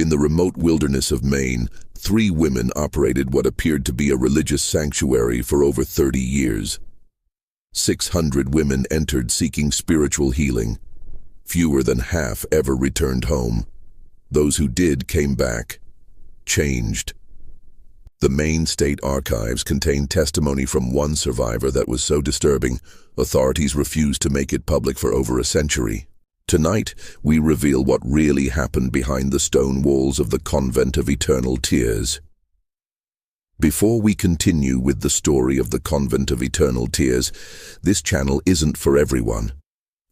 In the remote wilderness of Maine, 3 women operated what appeared to be a religious sanctuary for over 30 years. 600 women entered seeking spiritual healing. Fewer than half ever returned home. Those who did came back, changed. The Maine State Archives contain testimony from one survivor that was so disturbing, authorities refused to make it public for over a century. Tonight, we reveal what really happened behind the stone walls of the Convent of Eternal Tears. Before we continue with the story of the Convent of Eternal Tears, this channel isn't for everyone.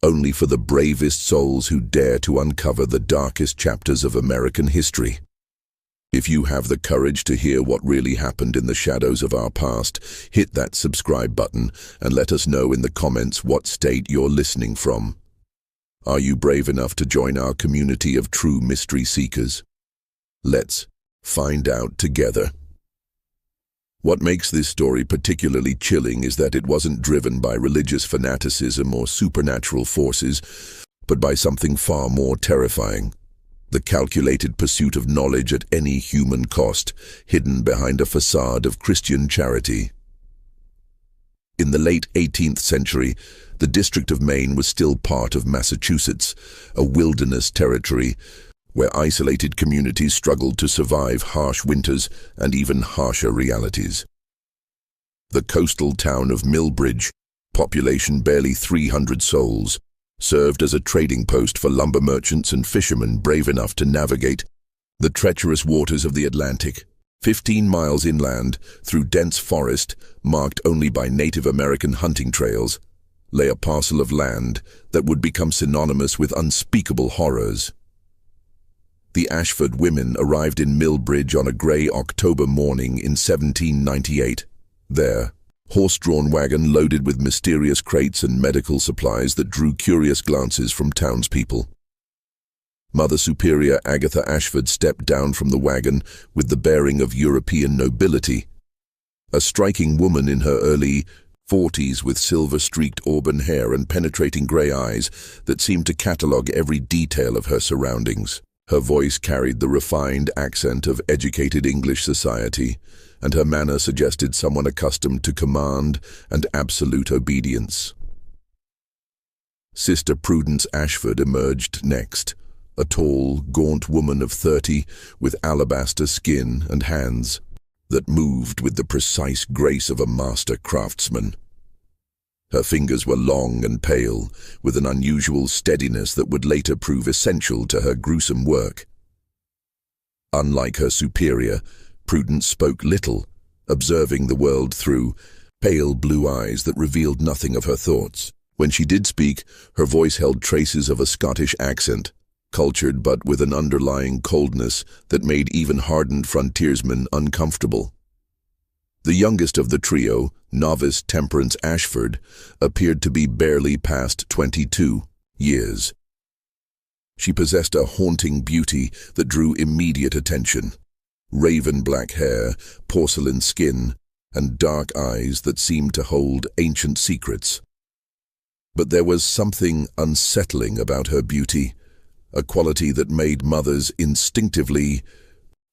Only for the bravest souls who dare to uncover the darkest chapters of American history. If you have the courage to hear what really happened in the shadows of our past, hit that subscribe button and let us know in the comments what state you're listening from. Are you brave enough to join our community of true mystery seekers? Let's find out together. What makes this story particularly chilling is that it wasn't driven by religious fanaticism or supernatural forces, but by something far more terrifying. The calculated pursuit of knowledge at any human cost, hidden behind a facade of Christian charity. In the late 18th century, the District of Maine was still part of Massachusetts, a wilderness territory where isolated communities struggled to survive harsh winters and even harsher realities. The coastal town of Millbridge, population barely 300 souls, served as a trading post for lumber merchants and fishermen brave enough to navigate the treacherous waters of the Atlantic. 15 miles inland, through dense forest, marked only by Native American hunting trails, lay a parcel of land that would become synonymous with unspeakable horrors. The Ashford women arrived in Millbridge on a grey October morning in 1798. Their horse-drawn wagon loaded with mysterious crates and medical supplies that drew curious glances from townspeople. Mother Superior Agatha Ashford stepped down from the wagon with the bearing of European nobility. A striking woman in her early 40s with silver-streaked auburn hair and penetrating grey eyes that seemed to catalogue every detail of her surroundings. Her voice carried the refined accent of educated English society, and her manner suggested someone accustomed to command and absolute obedience. Sister Prudence Ashford emerged next, a tall, gaunt woman of 30 with alabaster skin and hands that moved with the precise grace of a master craftsman. Her fingers were long and pale, with an unusual steadiness that would later prove essential to her gruesome work. Unlike her superior, Prudence spoke little, observing the world through pale blue eyes that revealed nothing of her thoughts. When she did speak, her voice held traces of a Scottish accent, cultured but with an underlying coldness that made even hardened frontiersmen uncomfortable. The youngest of the trio, novice Temperance Ashford, appeared to be barely past 22 years. She possessed a haunting beauty that drew immediate attention. Raven black hair, porcelain skin, and dark eyes that seemed to hold ancient secrets. But there was something unsettling about her beauty, a quality that made mothers instinctively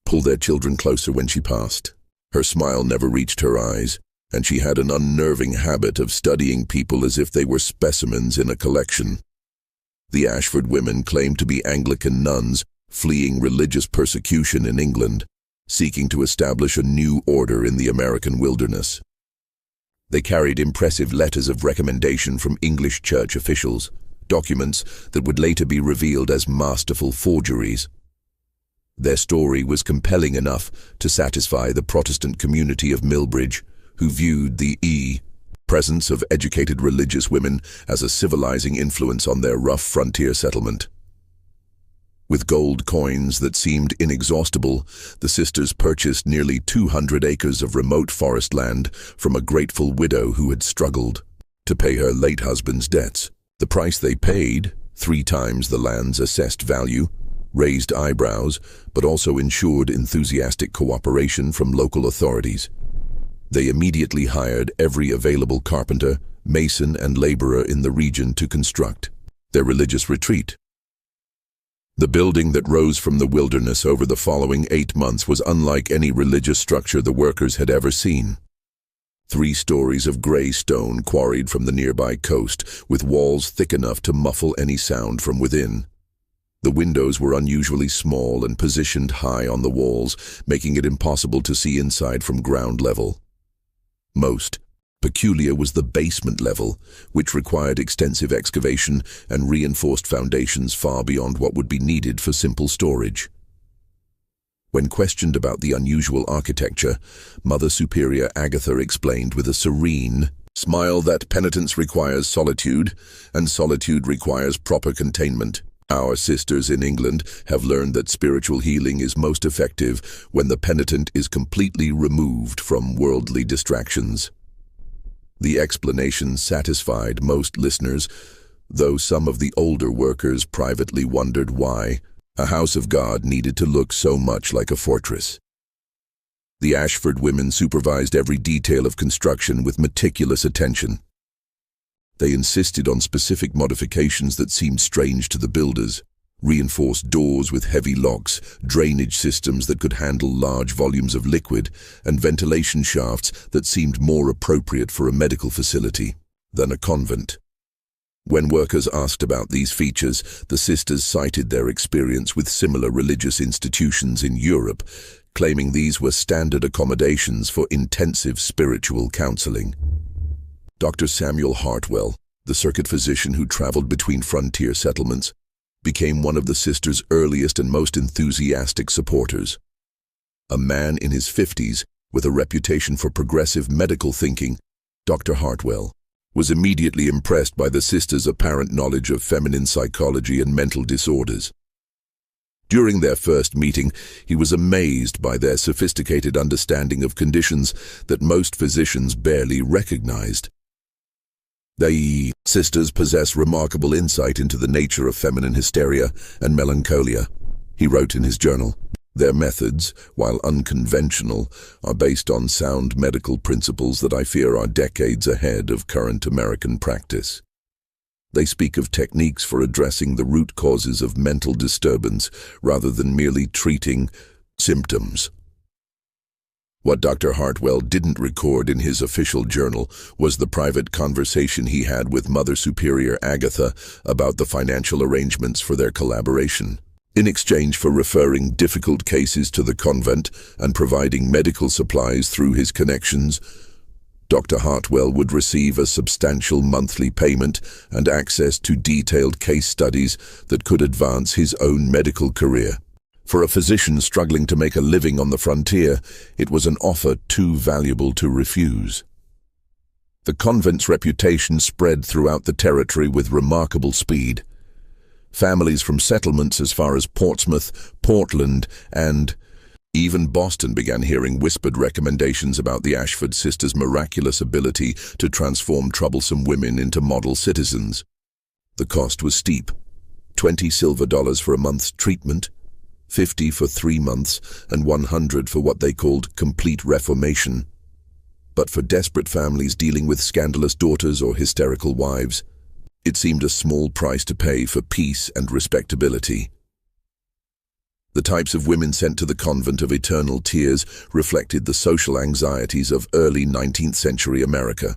pull their children closer when she passed. Her smile never reached her eyes, and she had an unnerving habit of studying people as if they were specimens in a collection. The Ashford women claimed to be Anglican nuns fleeing religious persecution in England, seeking to establish a new order in the American wilderness. They carried impressive letters of recommendation from English church officials, documents that would later be revealed as masterful forgeries. Their story was compelling enough to satisfy the Protestant community of Millbridge, who viewed the presence of educated religious women as a civilizing influence on their rough frontier settlement. With gold coins that seemed inexhaustible, the sisters purchased nearly 200 acres of remote forest land from a grateful widow who had struggled to pay her late husband's debts. The price they paid, 3 times the land's assessed value, raised eyebrows, but also ensured enthusiastic cooperation from local authorities. They immediately hired every available carpenter, mason, and laborer in the region to construct their religious retreat. The building that rose from the wilderness over the following 8 months was unlike any religious structure the workers had ever seen. 3 stories of gray stone quarried from the nearby coast, with walls thick enough to muffle any sound from within. The windows were unusually small and positioned high on the walls, making it impossible to see inside from ground level. Most peculiar was the basement level, which required extensive excavation and reinforced foundations far beyond what would be needed for simple storage. When questioned about the unusual architecture, Mother Superior Agatha explained with a serene smile that penitence requires solitude, and solitude requires proper containment. Our sisters in England have learned that spiritual healing is most effective when the penitent is completely removed from worldly distractions. The explanation satisfied most listeners, though some of the older workers privately wondered why a house of God needed to look so much like a fortress. The Ashford women supervised every detail of construction with meticulous attention. They insisted on specific modifications that seemed strange to the builders: reinforced doors with heavy locks, drainage systems that could handle large volumes of liquid, and ventilation shafts that seemed more appropriate for a medical facility than a convent. When workers asked about these features, the sisters cited their experience with similar religious institutions in Europe, claiming these were standard accommodations for intensive spiritual counseling. Dr. Samuel Hartwell, the circuit physician who traveled between frontier settlements, became one of the sisters' earliest and most enthusiastic supporters. A man in his 50s with a reputation for progressive medical thinking, Dr. Hartwell was immediately impressed by the sisters' apparent knowledge of feminine psychology and mental disorders. During their first meeting, he was amazed by their sophisticated understanding of conditions that most physicians barely recognized. The sisters possess remarkable insight into the nature of feminine hysteria and melancholia, he wrote in his journal. Their methods, while unconventional, are based on sound medical principles that I fear are decades ahead of current American practice. They speak of techniques for addressing the root causes of mental disturbance rather than merely treating symptoms. What Dr. Hartwell didn't record in his official journal was the private conversation he had with Mother Superior Agatha about the financial arrangements for their collaboration. In exchange for referring difficult cases to the convent and providing medical supplies through his connections, Dr. Hartwell would receive a substantial monthly payment and access to detailed case studies that could advance his own medical career. For a physician struggling to make a living on the frontier, it was an offer too valuable to refuse. The convent's reputation spread throughout the territory with remarkable speed. Families from settlements as far as Portsmouth, Portland, and even Boston began hearing whispered recommendations about the Ashford sisters' miraculous ability to transform troublesome women into model citizens. The cost was steep: $20 silver for a month's treatment, $50 for 3 months, and $100 for what they called complete reformation. But for desperate families dealing with scandalous daughters or hysterical wives, it seemed a small price to pay for peace and respectability. The types of women sent to the Convent of Eternal Tears reflected the social anxieties of early 19th century America.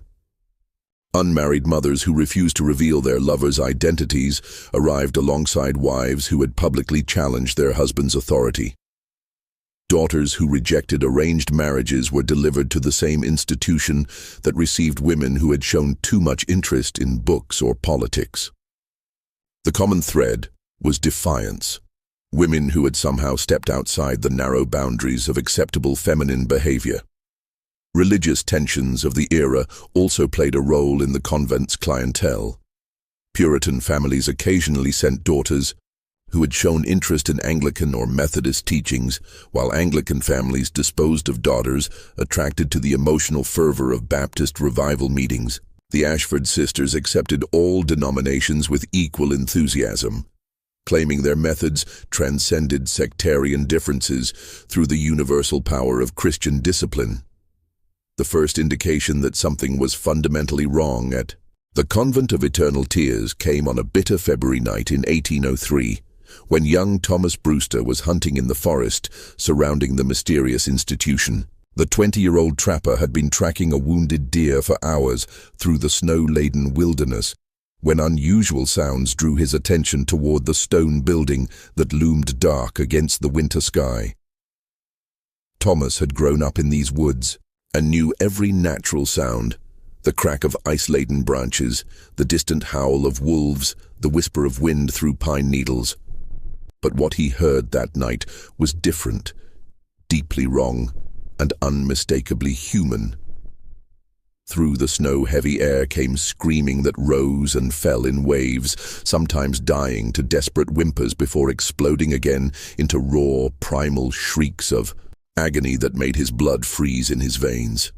Unmarried mothers who refused to reveal their lovers' identities arrived alongside wives who had publicly challenged their husband's authority. Daughters who rejected arranged marriages were delivered to the same institution that received women who had shown too much interest in books or politics. The common thread was defiance. Women who had somehow stepped outside the narrow boundaries of acceptable feminine behavior. Religious tensions of the era also played a role in the convent's clientele. Puritan families occasionally sent daughters who had shown interest in Anglican or Methodist teachings, while Anglican families disposed of daughters attracted to the emotional fervor of Baptist revival meetings. The Ashford sisters accepted all denominations with equal enthusiasm, claiming their methods transcended sectarian differences through the universal power of Christian discipline. The first indication that something was fundamentally wrong at the Convent of Eternal Tears came on a bitter February night in 1803, when young Thomas Brewster was hunting in the forest surrounding the mysterious institution. The 20-year-old trapper had been tracking a wounded deer for hours through the snow-laden wilderness when unusual sounds drew his attention toward the stone building that loomed dark against the winter sky. Thomas had grown up in these woods and knew every natural sound: the crack of ice-laden branches, the distant howl of wolves, the whisper of wind through pine needles. But what he heard that night was different, deeply wrong, and unmistakably human. Through the snow-heavy air came screaming that rose and fell in waves, sometimes dying to desperate whimpers before exploding again into raw, primal shrieks of agony that made his blood freeze in his veins.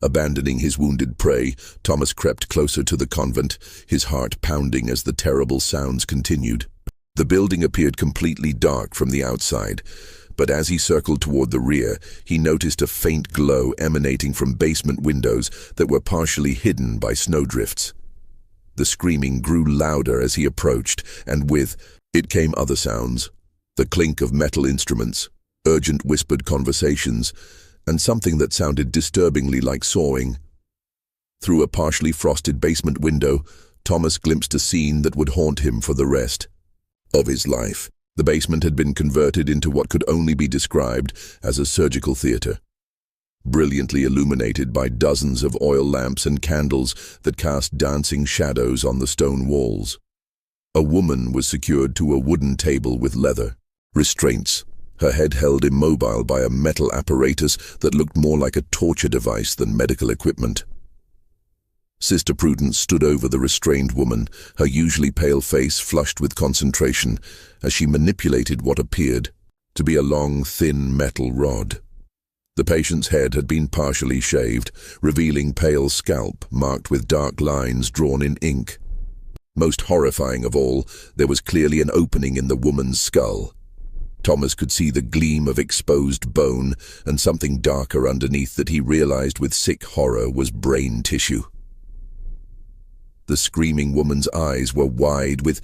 Abandoning his wounded prey, Thomas crept closer to the convent, his heart pounding as the terrible sounds continued. The building appeared completely dark from the outside, but as he circled toward the rear, he noticed a faint glow emanating from basement windows that were partially hidden by snowdrifts. The screaming grew louder as he approached, and with it came other sounds: the clink of metal instruments, urgent whispered conversations, and something that sounded disturbingly like sawing. Through a partially frosted basement window, Thomas glimpsed a scene that would haunt him for the rest of his life. The basement had been converted into what could only be described as a surgical theater, brilliantly illuminated by dozens of oil lamps and candles that cast dancing shadows on the stone walls. A woman was secured to a wooden table with leather restraints, her head held immobile by a metal apparatus that looked more like a torture device than medical equipment. Sister Prudence stood over the restrained woman, her usually pale face flushed with concentration, as she manipulated what appeared to be a long, thin metal rod. The patient's head had been partially shaved, revealing pale scalp marked with dark lines drawn in ink. Most horrifying of all, there was clearly an opening in the woman's skull. Thomas could see the gleam of exposed bone and something darker underneath that he realized with sick horror was brain tissue. The screaming woman's eyes were wide with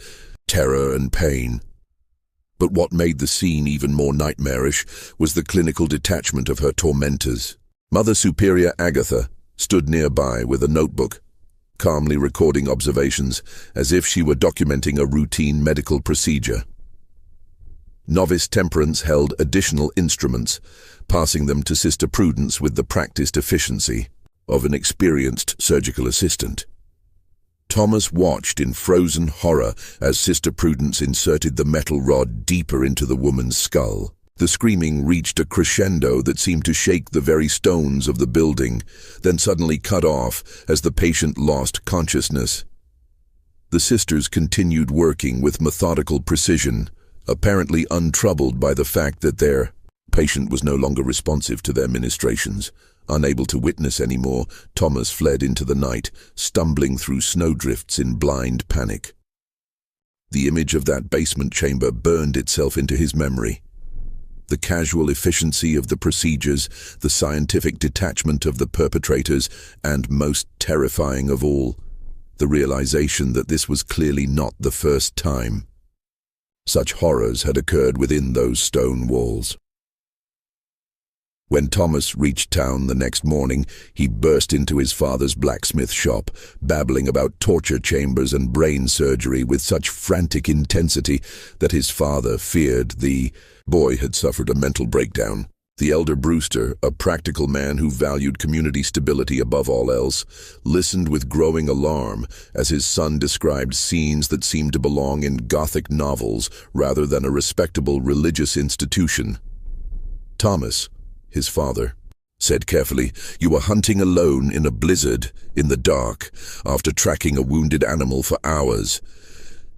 terror and pain. But what made the scene even more nightmarish was the clinical detachment of her tormentors. Mother Superior Agatha stood nearby with a notebook, calmly recording observations as if she were documenting a routine medical procedure. Novice Temperance held additional instruments, passing them to Sister Prudence with the practiced efficiency of an experienced surgical assistant. Thomas watched in frozen horror as Sister Prudence inserted the metal rod deeper into the woman's skull. The screaming reached a crescendo that seemed to shake the very stones of the building, then suddenly cut off as the patient lost consciousness. The sisters continued working with methodical precision, apparently untroubled by the fact that their patient was no longer responsive to their ministrations. Unable to witness anymore, Thomas fled into the night, stumbling through snowdrifts in blind panic. The image of that basement chamber burned itself into his memory. The casual efficiency of the procedures, the scientific detachment of the perpetrators, and most terrifying of all, the realization that this was clearly not the first time such horrors had occurred within those stone walls. When Thomas reached town the next morning, he burst into his father's blacksmith shop, babbling about torture chambers and brain surgery with such frantic intensity that his father feared the boy had suffered a mental breakdown. The elder Brewster, a practical man who valued community stability above all else, listened with growing alarm as his son described scenes that seemed to belong in Gothic novels rather than a respectable religious institution. "Thomas," his father said carefully, "you were hunting alone in a blizzard, in the dark, after tracking a wounded animal for hours.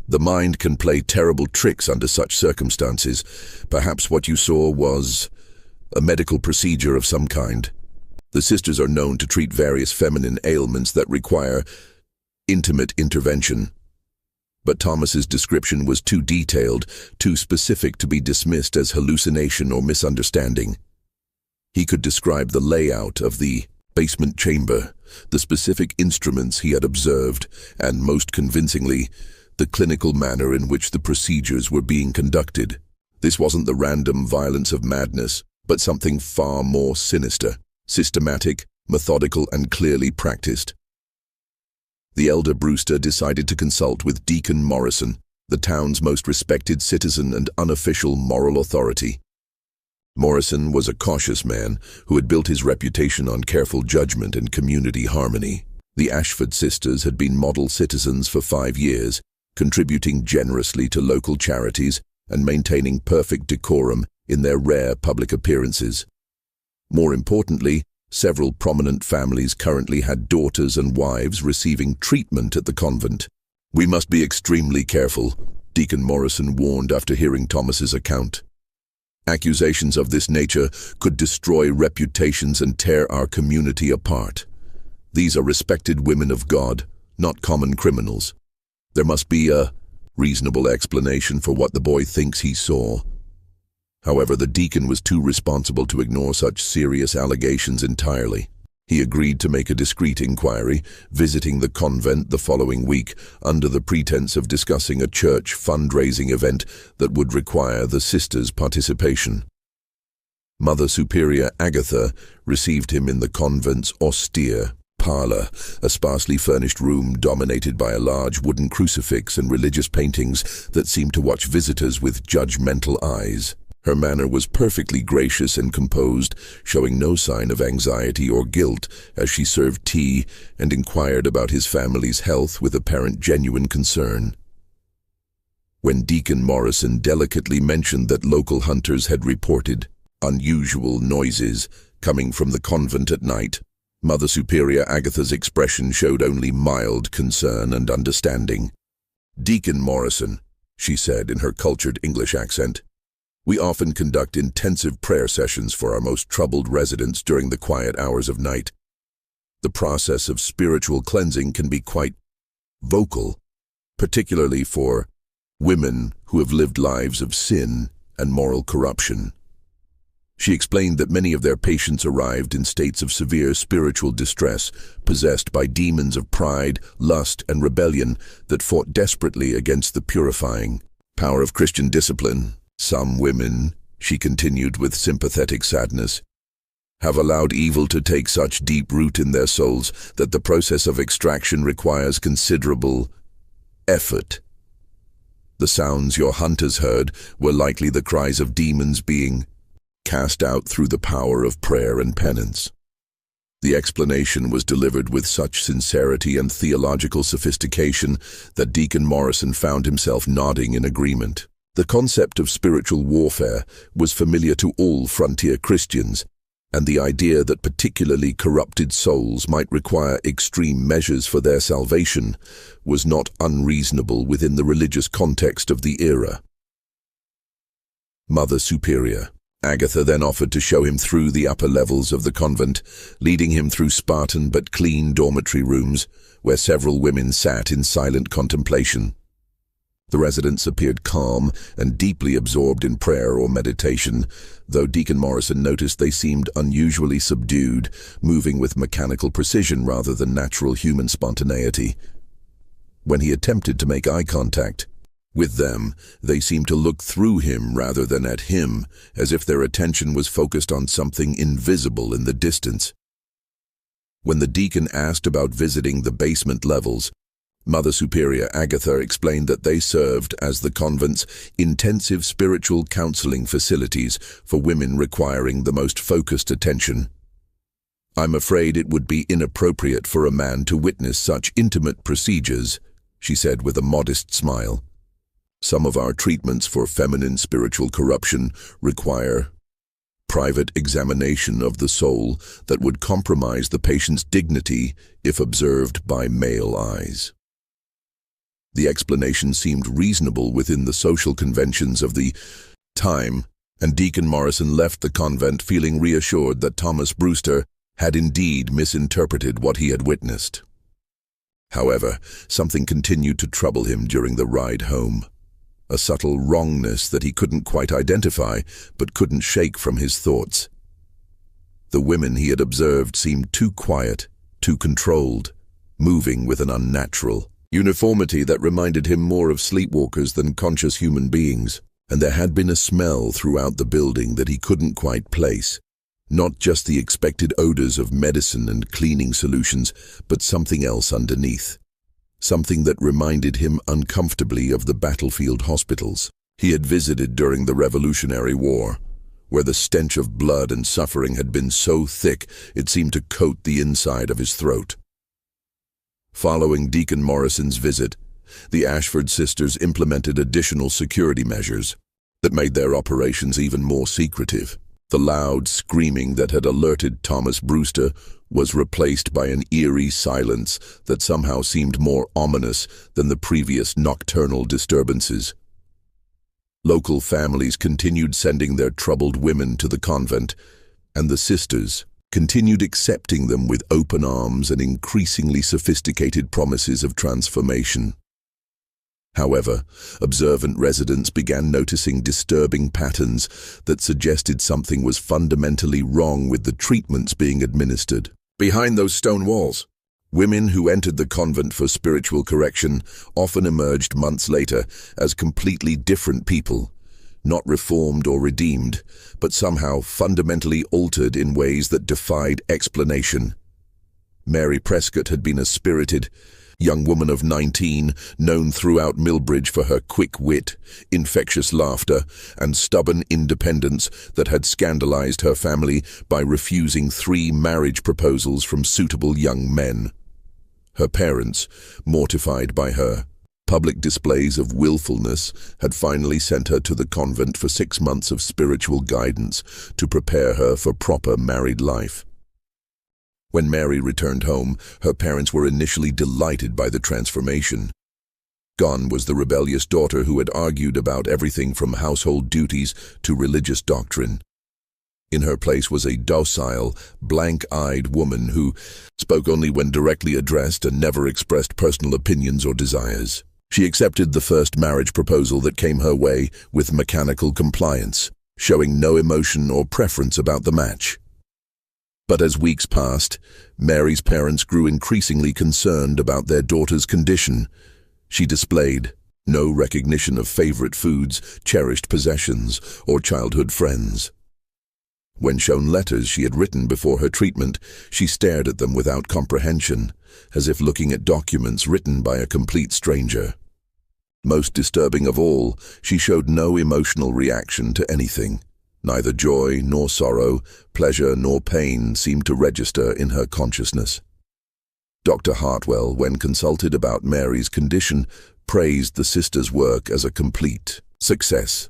The mind can play terrible tricks under such circumstances. Perhaps what you saw was a medical procedure of some kind. The sisters are known to treat various feminine ailments that require intimate intervention." But Thomas's description was too detailed, too specific to be dismissed as hallucination or misunderstanding. He could describe the layout of the basement chamber, the specific instruments he had observed, and most convincingly, the clinical manner in which the procedures were being conducted. This wasn't the random violence of madness, but something far more sinister, systematic, methodical, and clearly practiced. The elder Brewster decided to consult with Deacon Morrison, the town's most respected citizen and unofficial moral authority. Morrison was a cautious man who had built his reputation on careful judgment and community harmony. The Ashford sisters had been model citizens for 5 years, contributing generously to local charities and maintaining perfect decorum in their rare public appearances. More importantly, several prominent families currently had daughters and wives receiving treatment at the convent. "We must be extremely careful," Deacon Morrison warned after hearing Thomas's account. "Accusations of this nature could destroy reputations and tear our community apart. These are respected women of God, not common criminals. There must be a reasonable explanation for what the boy thinks he saw." However, the deacon was too responsible to ignore such serious allegations entirely. He agreed to make a discreet inquiry, visiting the convent the following week under the pretense of discussing a church fundraising event that would require the sisters' participation. Mother Superior Agatha received him in the convent's austere parlor, a sparsely furnished room dominated by a large wooden crucifix and religious paintings that seemed to watch visitors with judgmental eyes. Her manner was perfectly gracious and composed, showing no sign of anxiety or guilt as she served tea and inquired about his family's health with apparent genuine concern. When Deacon Morrison delicately mentioned that local hunters had reported unusual noises coming from the convent at night, Mother Superior Agatha's expression showed only mild concern and understanding. "Deacon Morrison," she said in her cultured English accent, "we often conduct intensive prayer sessions for our most troubled residents during the quiet hours of night. The process of spiritual cleansing can be quite vocal, particularly for women who have lived lives of sin and moral corruption." She explained that many of their patients arrived in states of severe spiritual distress, possessed by demons of pride, lust, and rebellion that fought desperately against the purifying power of Christian discipline. "Some women," she continued with sympathetic sadness, "have allowed evil to take such deep root in their souls that the process of extraction requires considerable effort. The sounds your hunters heard were likely the cries of demons being cast out through the power of prayer and penance." The explanation was delivered with such sincerity and theological sophistication that Deacon Morrison found himself nodding in agreement. The concept of spiritual warfare was familiar to all frontier Christians, and the idea that particularly corrupted souls might require extreme measures for their salvation was not unreasonable within the religious context of the era. Mother Superior Agatha then offered to show him through the upper levels of the convent, leading him through Spartan but clean dormitory rooms, where several women sat in silent contemplation. The residents appeared calm and deeply absorbed in prayer or meditation, though Deacon Morrison noticed they seemed unusually subdued, moving with mechanical precision rather than natural human spontaneity. When he attempted to make eye contact with them, they seemed to look through him rather than at him, as if their attention was focused on something invisible in the distance. When the deacon asked about visiting the basement levels, Mother Superior Agatha explained that they served as the convent's intensive spiritual counseling facilities for women requiring the most focused attention. "I'm afraid it would be inappropriate for a man to witness such intimate procedures," she said with a modest smile. "Some of our treatments for feminine spiritual corruption require private examination of the soul that would compromise the patient's dignity if observed by male eyes." The explanation seemed reasonable within the social conventions of the time, and Deacon Morrison left the convent feeling reassured that Thomas Brewster had indeed misinterpreted what he had witnessed. However, something continued to trouble him during the ride home. A subtle wrongness that he couldn't quite identify, but couldn't shake from his thoughts. The women he had observed seemed too quiet, too controlled, moving with an unnatural uniformity that reminded him more of sleepwalkers than conscious human beings, and there had been a smell throughout the building that he couldn't quite place. Not just the expected odors of medicine and cleaning solutions, but something else underneath. Something that reminded him uncomfortably of the battlefield hospitals he had visited during the Revolutionary War, where the stench of blood and suffering had been so thick it seemed to coat the inside of his throat. Following Deacon Morrison's visit, the Ashford sisters implemented additional security measures that made their operations even more secretive. The loud screaming that had alerted Thomas Brewster was replaced by an eerie silence that somehow seemed more ominous than the previous nocturnal disturbances. Local families continued sending their troubled women to the convent, and the sisters continued accepting them with open arms and increasingly sophisticated promises of transformation. However, observant residents began noticing disturbing patterns that suggested something was fundamentally wrong with the treatments being administered. Behind those stone walls, women who entered the convent for spiritual correction often emerged months later as completely different people, not reformed or redeemed, but somehow fundamentally altered in ways that defied explanation. Mary Prescott had been a spirited, young woman of 19, known throughout Millbridge for her quick wit, infectious laughter, and stubborn independence that had scandalized her family by refusing 3 marriage proposals from suitable young men. Her parents, mortified by her public displays of willfulness, had finally sent her to the convent for 6 months of spiritual guidance to prepare her for proper married life. When Mary returned home, her parents were initially delighted by the transformation. Gone was the rebellious daughter who had argued about everything from household duties to religious doctrine. In her place was a docile, blank-eyed woman who spoke only when directly addressed and never expressed personal opinions or desires. She accepted the first marriage proposal that came her way with mechanical compliance, showing no emotion or preference about the match. But as weeks passed, Mary's parents grew increasingly concerned about their daughter's condition. She displayed no recognition of favorite foods, cherished possessions, or childhood friends. When shown letters she had written before her treatment, she stared at them without comprehension, as if looking at documents written by a complete stranger. Most disturbing of all, she showed no emotional reaction to anything. Neither joy nor sorrow, pleasure nor pain seemed to register in her consciousness. Dr. Hartwell, when consulted about Mary's condition, praised the sisters' work as a complete success.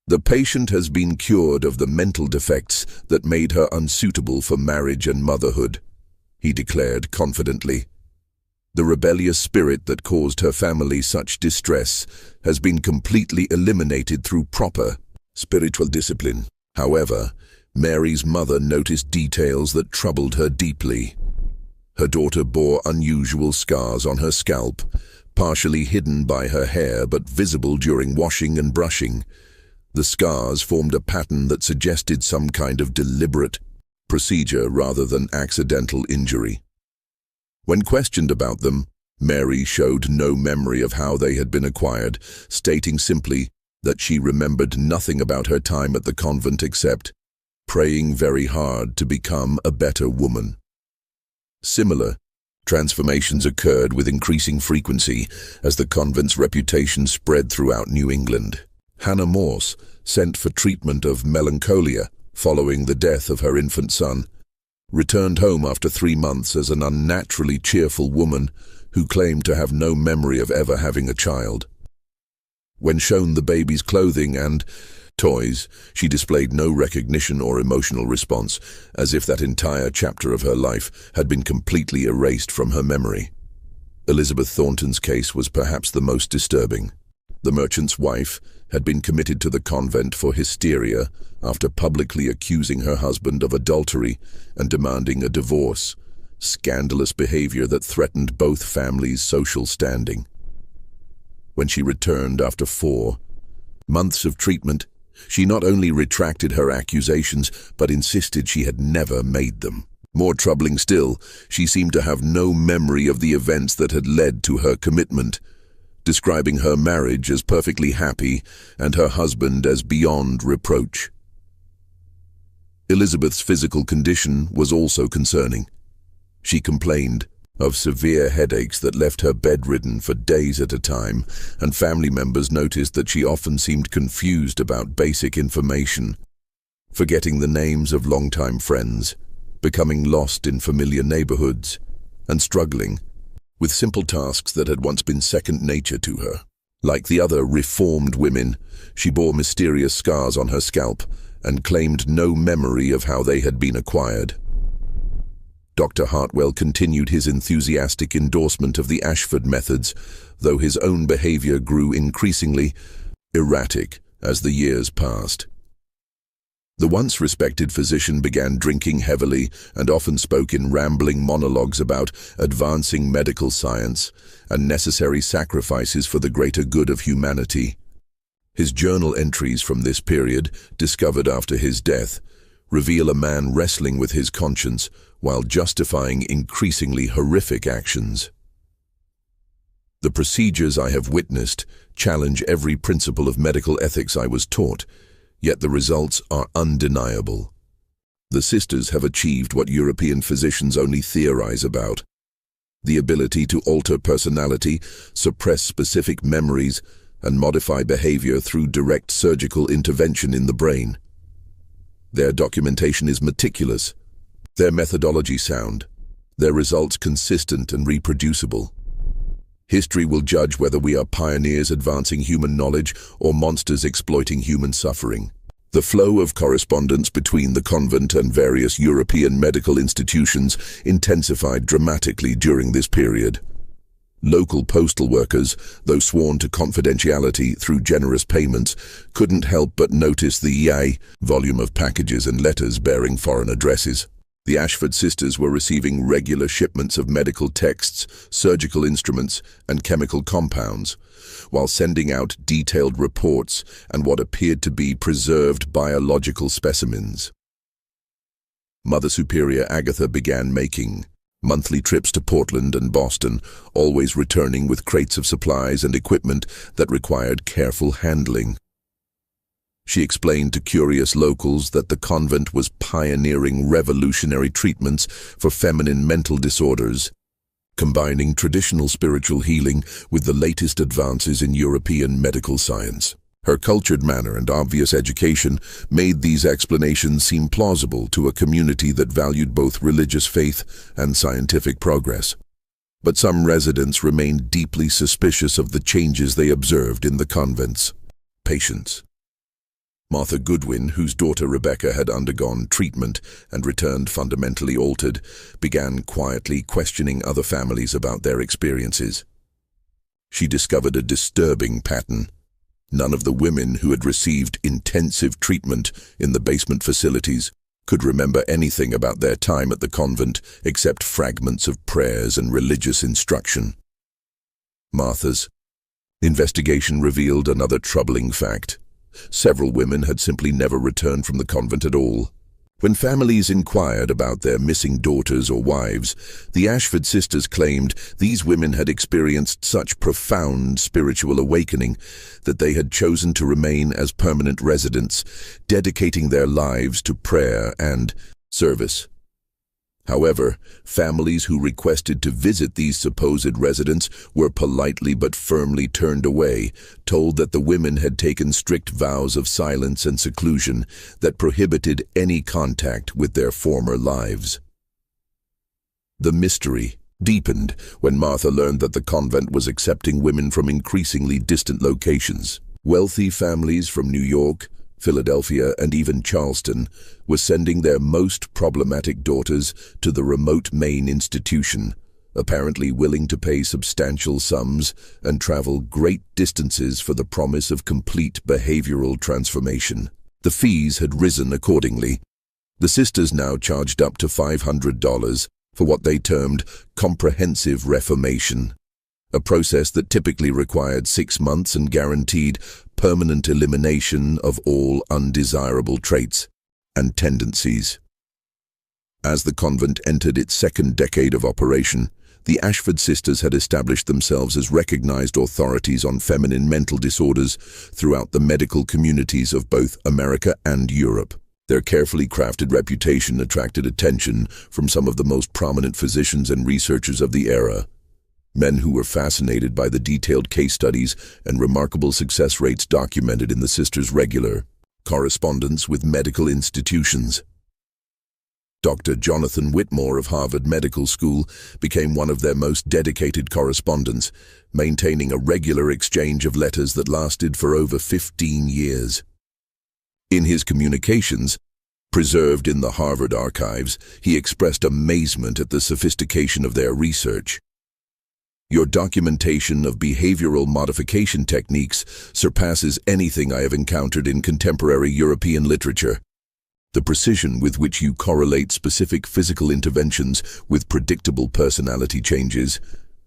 "The patient has been cured of the mental defects that made her unsuitable for marriage and motherhood," he declared confidently. "The rebellious spirit that caused her family such distress has been completely eliminated through proper spiritual discipline." However, Mary's mother noticed details that troubled her deeply. Her daughter bore unusual scars on her scalp, partially hidden by her hair but visible during washing and brushing. The scars formed a pattern that suggested some kind of deliberate procedure rather than accidental injury. When questioned about them, Mary showed no memory of how they had been acquired, stating simply that she remembered nothing about her time at the convent except praying very hard to become a better woman. Similar transformations occurred with increasing frequency as the convent's reputation spread throughout New England. Hannah Morse, sent for treatment of melancholia following the death of her infant son, returned home after 3 months as an unnaturally cheerful woman who claimed to have no memory of ever having a child. When shown the baby's clothing and toys, she displayed no recognition or emotional response, as if that entire chapter of her life had been completely erased from her memory. Elizabeth Thornton's case was perhaps the most disturbing. The merchant's wife had been committed to the convent for hysteria after publicly accusing her husband of adultery and demanding a divorce, scandalous behavior that threatened both families' social standing. When she returned after 4 months of treatment, she not only retracted her accusations but insisted she had never made them. More troubling still, she seemed to have no memory of the events that had led to her commitment, describing her marriage as perfectly happy and her husband as beyond reproach. Elizabeth's physical condition was also concerning. She complained of severe headaches that left her bedridden for days at a time, and family members noticed that she often seemed confused about basic information, forgetting the names of longtime friends, becoming lost in familiar neighborhoods, and struggling with simple tasks that had once been second nature to her. Like the other reformed women, she bore mysterious scars on her scalp and claimed no memory of how they had been acquired. Dr. Hartwell continued his enthusiastic endorsement of the Ashford methods, though his own behavior grew increasingly erratic as the years passed. The once respected physician began drinking heavily and often spoke in rambling monologues about advancing medical science and necessary sacrifices for the greater good of humanity. His journal entries from this period, discovered after his death, reveal a man wrestling with his conscience while justifying increasingly horrific actions. The procedures I have witnessed challenge every principle of medical ethics I was taught, yet the results are undeniable. The sisters have achieved what European physicians only theorize about: the ability to alter personality, suppress specific memories, and modify behavior through direct surgical intervention in the brain. Their documentation is meticulous, their methodology sound, their results consistent and reproducible. History will judge whether we are pioneers advancing human knowledge or monsters exploiting human suffering. The flow of correspondence between the convent and various European medical institutions intensified dramatically during this period. Local postal workers, though sworn to confidentiality through generous payments, couldn't help but notice the volume of packages and letters bearing foreign addresses. The Ashford sisters were receiving regular shipments of medical texts, surgical instruments, and chemical compounds, while sending out detailed reports and what appeared to be preserved biological specimens. Mother Superior Agatha began making monthly trips to Portland and Boston, always returning with crates of supplies and equipment that required careful handling. She explained to curious locals that the convent was pioneering revolutionary treatments for feminine mental disorders, combining traditional spiritual healing with the latest advances in European medical science. Her cultured manner and obvious education made these explanations seem plausible to a community that valued both religious faith and scientific progress. But some residents remained deeply suspicious of the changes they observed in the convent's patients. Martha Goodwin, whose daughter Rebecca had undergone treatment and returned fundamentally altered, began quietly questioning other families about their experiences. She discovered a disturbing pattern. None of the women who had received intensive treatment in the basement facilities could remember anything about their time at the convent except fragments of prayers and religious instruction. Martha's investigation revealed another troubling fact. Several women had simply never returned from the convent at all. When families inquired about their missing daughters or wives, the Ashford sisters claimed these women had experienced such profound spiritual awakening that they had chosen to remain as permanent residents, dedicating their lives to prayer and service. However, families who requested to visit these supposed residents were politely but firmly turned away, told that the women had taken strict vows of silence and seclusion that prohibited any contact with their former lives. The mystery deepened when Martha learned that the convent was accepting women from increasingly distant locations. Wealthy families from New York, Philadelphia, and even Charleston were sending their most problematic daughters to the remote Maine institution, apparently willing to pay substantial sums and travel great distances for the promise of complete behavioral transformation. The fees had risen accordingly. The sisters now charged up to $500 for what they termed comprehensive reformation, a process that typically required 6 months and guaranteed permanent elimination of all undesirable traits and tendencies. As the convent entered its second decade of operation, the Ashford sisters had established themselves as recognized authorities on feminine mental disorders throughout the medical communities of both America and Europe. Their carefully crafted reputation attracted attention from some of the most prominent physicians and researchers of the era, men who were fascinated by the detailed case studies and remarkable success rates documented in the sisters' regular correspondence with medical institutions. Dr. Jonathan Whitmore of Harvard Medical School became one of their most dedicated correspondents, maintaining a regular exchange of letters that lasted for over 15 years. In his communications, preserved in the Harvard archives, he expressed amazement at the sophistication of their research. "Your documentation of behavioral modification techniques surpasses anything I have encountered in contemporary European literature. The precision with which you correlate specific physical interventions with predictable personality changes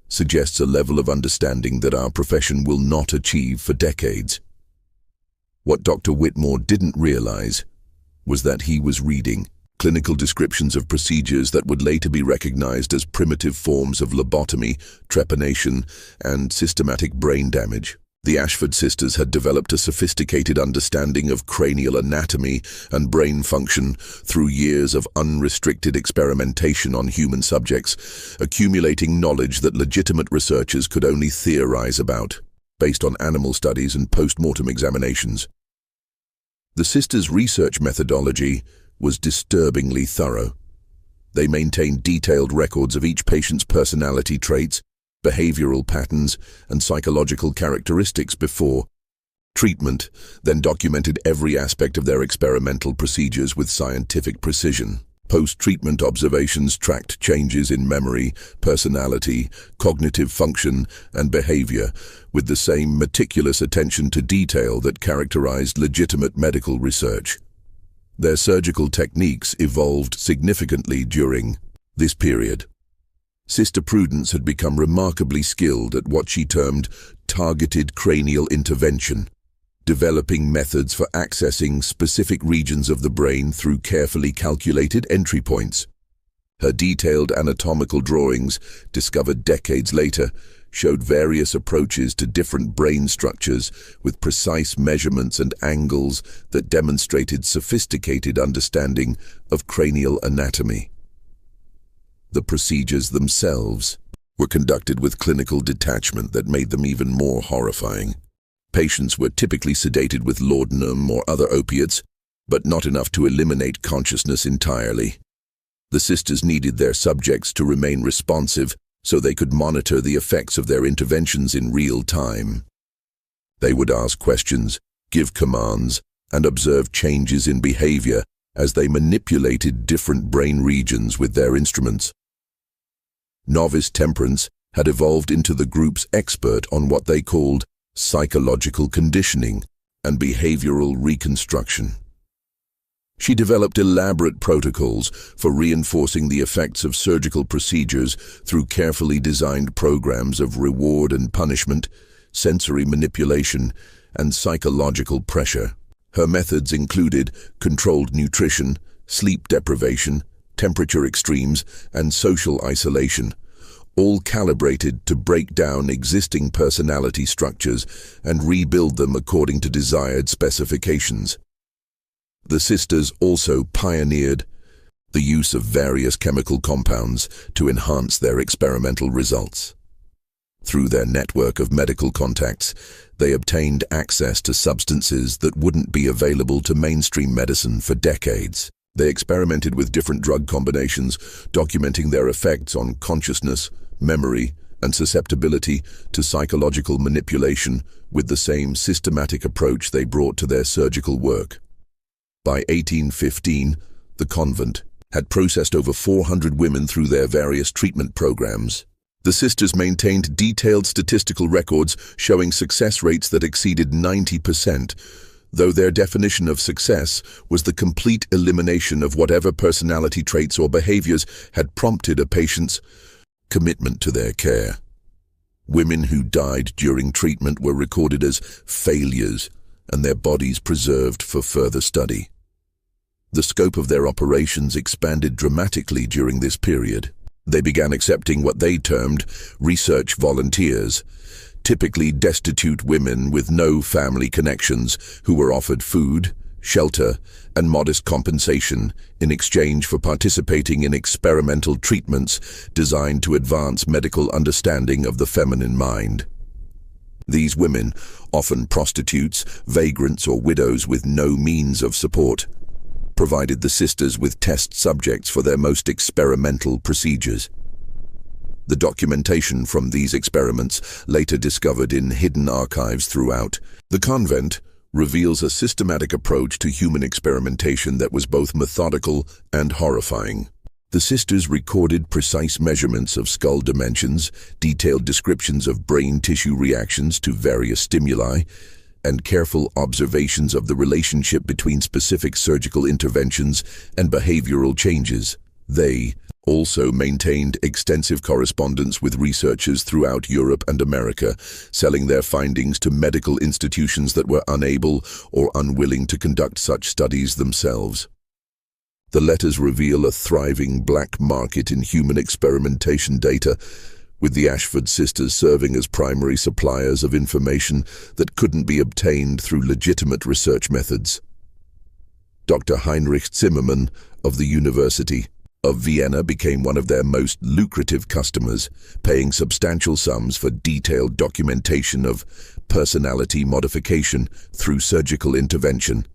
suggests a level of understanding that our profession will not achieve for decades." What Dr. Whitmore didn't realize was that he was reading clinical descriptions of procedures that would later be recognized as primitive forms of lobotomy, trepanation, and systematic brain damage. The Ashford sisters had developed a sophisticated understanding of cranial anatomy and brain function through years of unrestricted experimentation on human subjects, accumulating knowledge that legitimate researchers could only theorize about, based on animal studies and post-mortem examinations. The sisters' research methodology was disturbingly thorough. They maintained detailed records of each patient's personality traits, behavioral patterns, and psychological characteristics before treatment, then documented every aspect of their experimental procedures with scientific precision. Post-treatment observations tracked changes in memory, personality, cognitive function, and behavior, with the same meticulous attention to detail that characterized legitimate medical research. Their surgical techniques evolved significantly during this period. Sister Prudence had become remarkably skilled at what she termed targeted cranial intervention, developing methods for accessing specific regions of the brain through carefully calculated entry points. Her detailed anatomical drawings, discovered decades later, showed various approaches to different brain structures with precise measurements and angles that demonstrated sophisticated understanding of cranial anatomy. The procedures themselves were conducted with clinical detachment that made them even more horrifying. Patients were typically sedated with laudanum or other opiates, but not enough to eliminate consciousness entirely. The sisters needed their subjects to remain responsive so they could monitor the effects of their interventions in real time. They would ask questions, give commands, and observe changes in behavior as they manipulated different brain regions with their instruments. Novice Temperance had evolved into the group's expert on what they called psychological conditioning and behavioral reconstruction. She developed elaborate protocols for reinforcing the effects of surgical procedures through carefully designed programs of reward and punishment, sensory manipulation, and psychological pressure. Her methods included controlled nutrition, sleep deprivation, temperature extremes, and social isolation, all calibrated to break down existing personality structures and rebuild them according to desired specifications. The sisters also pioneered the use of various chemical compounds to enhance their experimental results. Through their network of medical contacts, they obtained access to substances that wouldn't be available to mainstream medicine for decades. They experimented with different drug combinations, documenting their effects on consciousness, memory, and susceptibility to psychological manipulation with the same systematic approach they brought to their surgical work. By 1815, the convent had processed over 400 women through their various treatment programs. The sisters maintained detailed statistical records showing success rates that exceeded 90%, though their definition of success was the complete elimination of whatever personality traits or behaviors had prompted a patient's commitment to their care. Women who died during treatment were recorded as failures and their bodies preserved for further study. The scope of their operations expanded dramatically during this period. They began accepting what they termed research volunteers, typically destitute women with no family connections who were offered food, shelter, and modest compensation in exchange for participating in experimental treatments designed to advance medical understanding of the feminine mind. These women, often prostitutes, vagrants, or widows with no means of support, provided the sisters with test subjects for their most experimental procedures. The documentation from these experiments, later discovered in hidden archives throughout the convent, reveals a systematic approach to human experimentation that was both methodical and horrifying. The sisters recorded precise measurements of skull dimensions, detailed descriptions of brain tissue reactions to various stimuli, and careful observations of the relationship between specific surgical interventions and behavioral changes. They also maintained extensive correspondence with researchers throughout Europe and America, selling their findings to medical institutions that were unable or unwilling to conduct such studies themselves. The letters reveal a thriving black market in human experimentation data, with the Ashford sisters serving as primary suppliers of information that couldn't be obtained through legitimate research methods. Dr. Heinrich Zimmermann of the University of Vienna became one of their most lucrative customers, paying substantial sums for detailed documentation of personality modification through surgical intervention.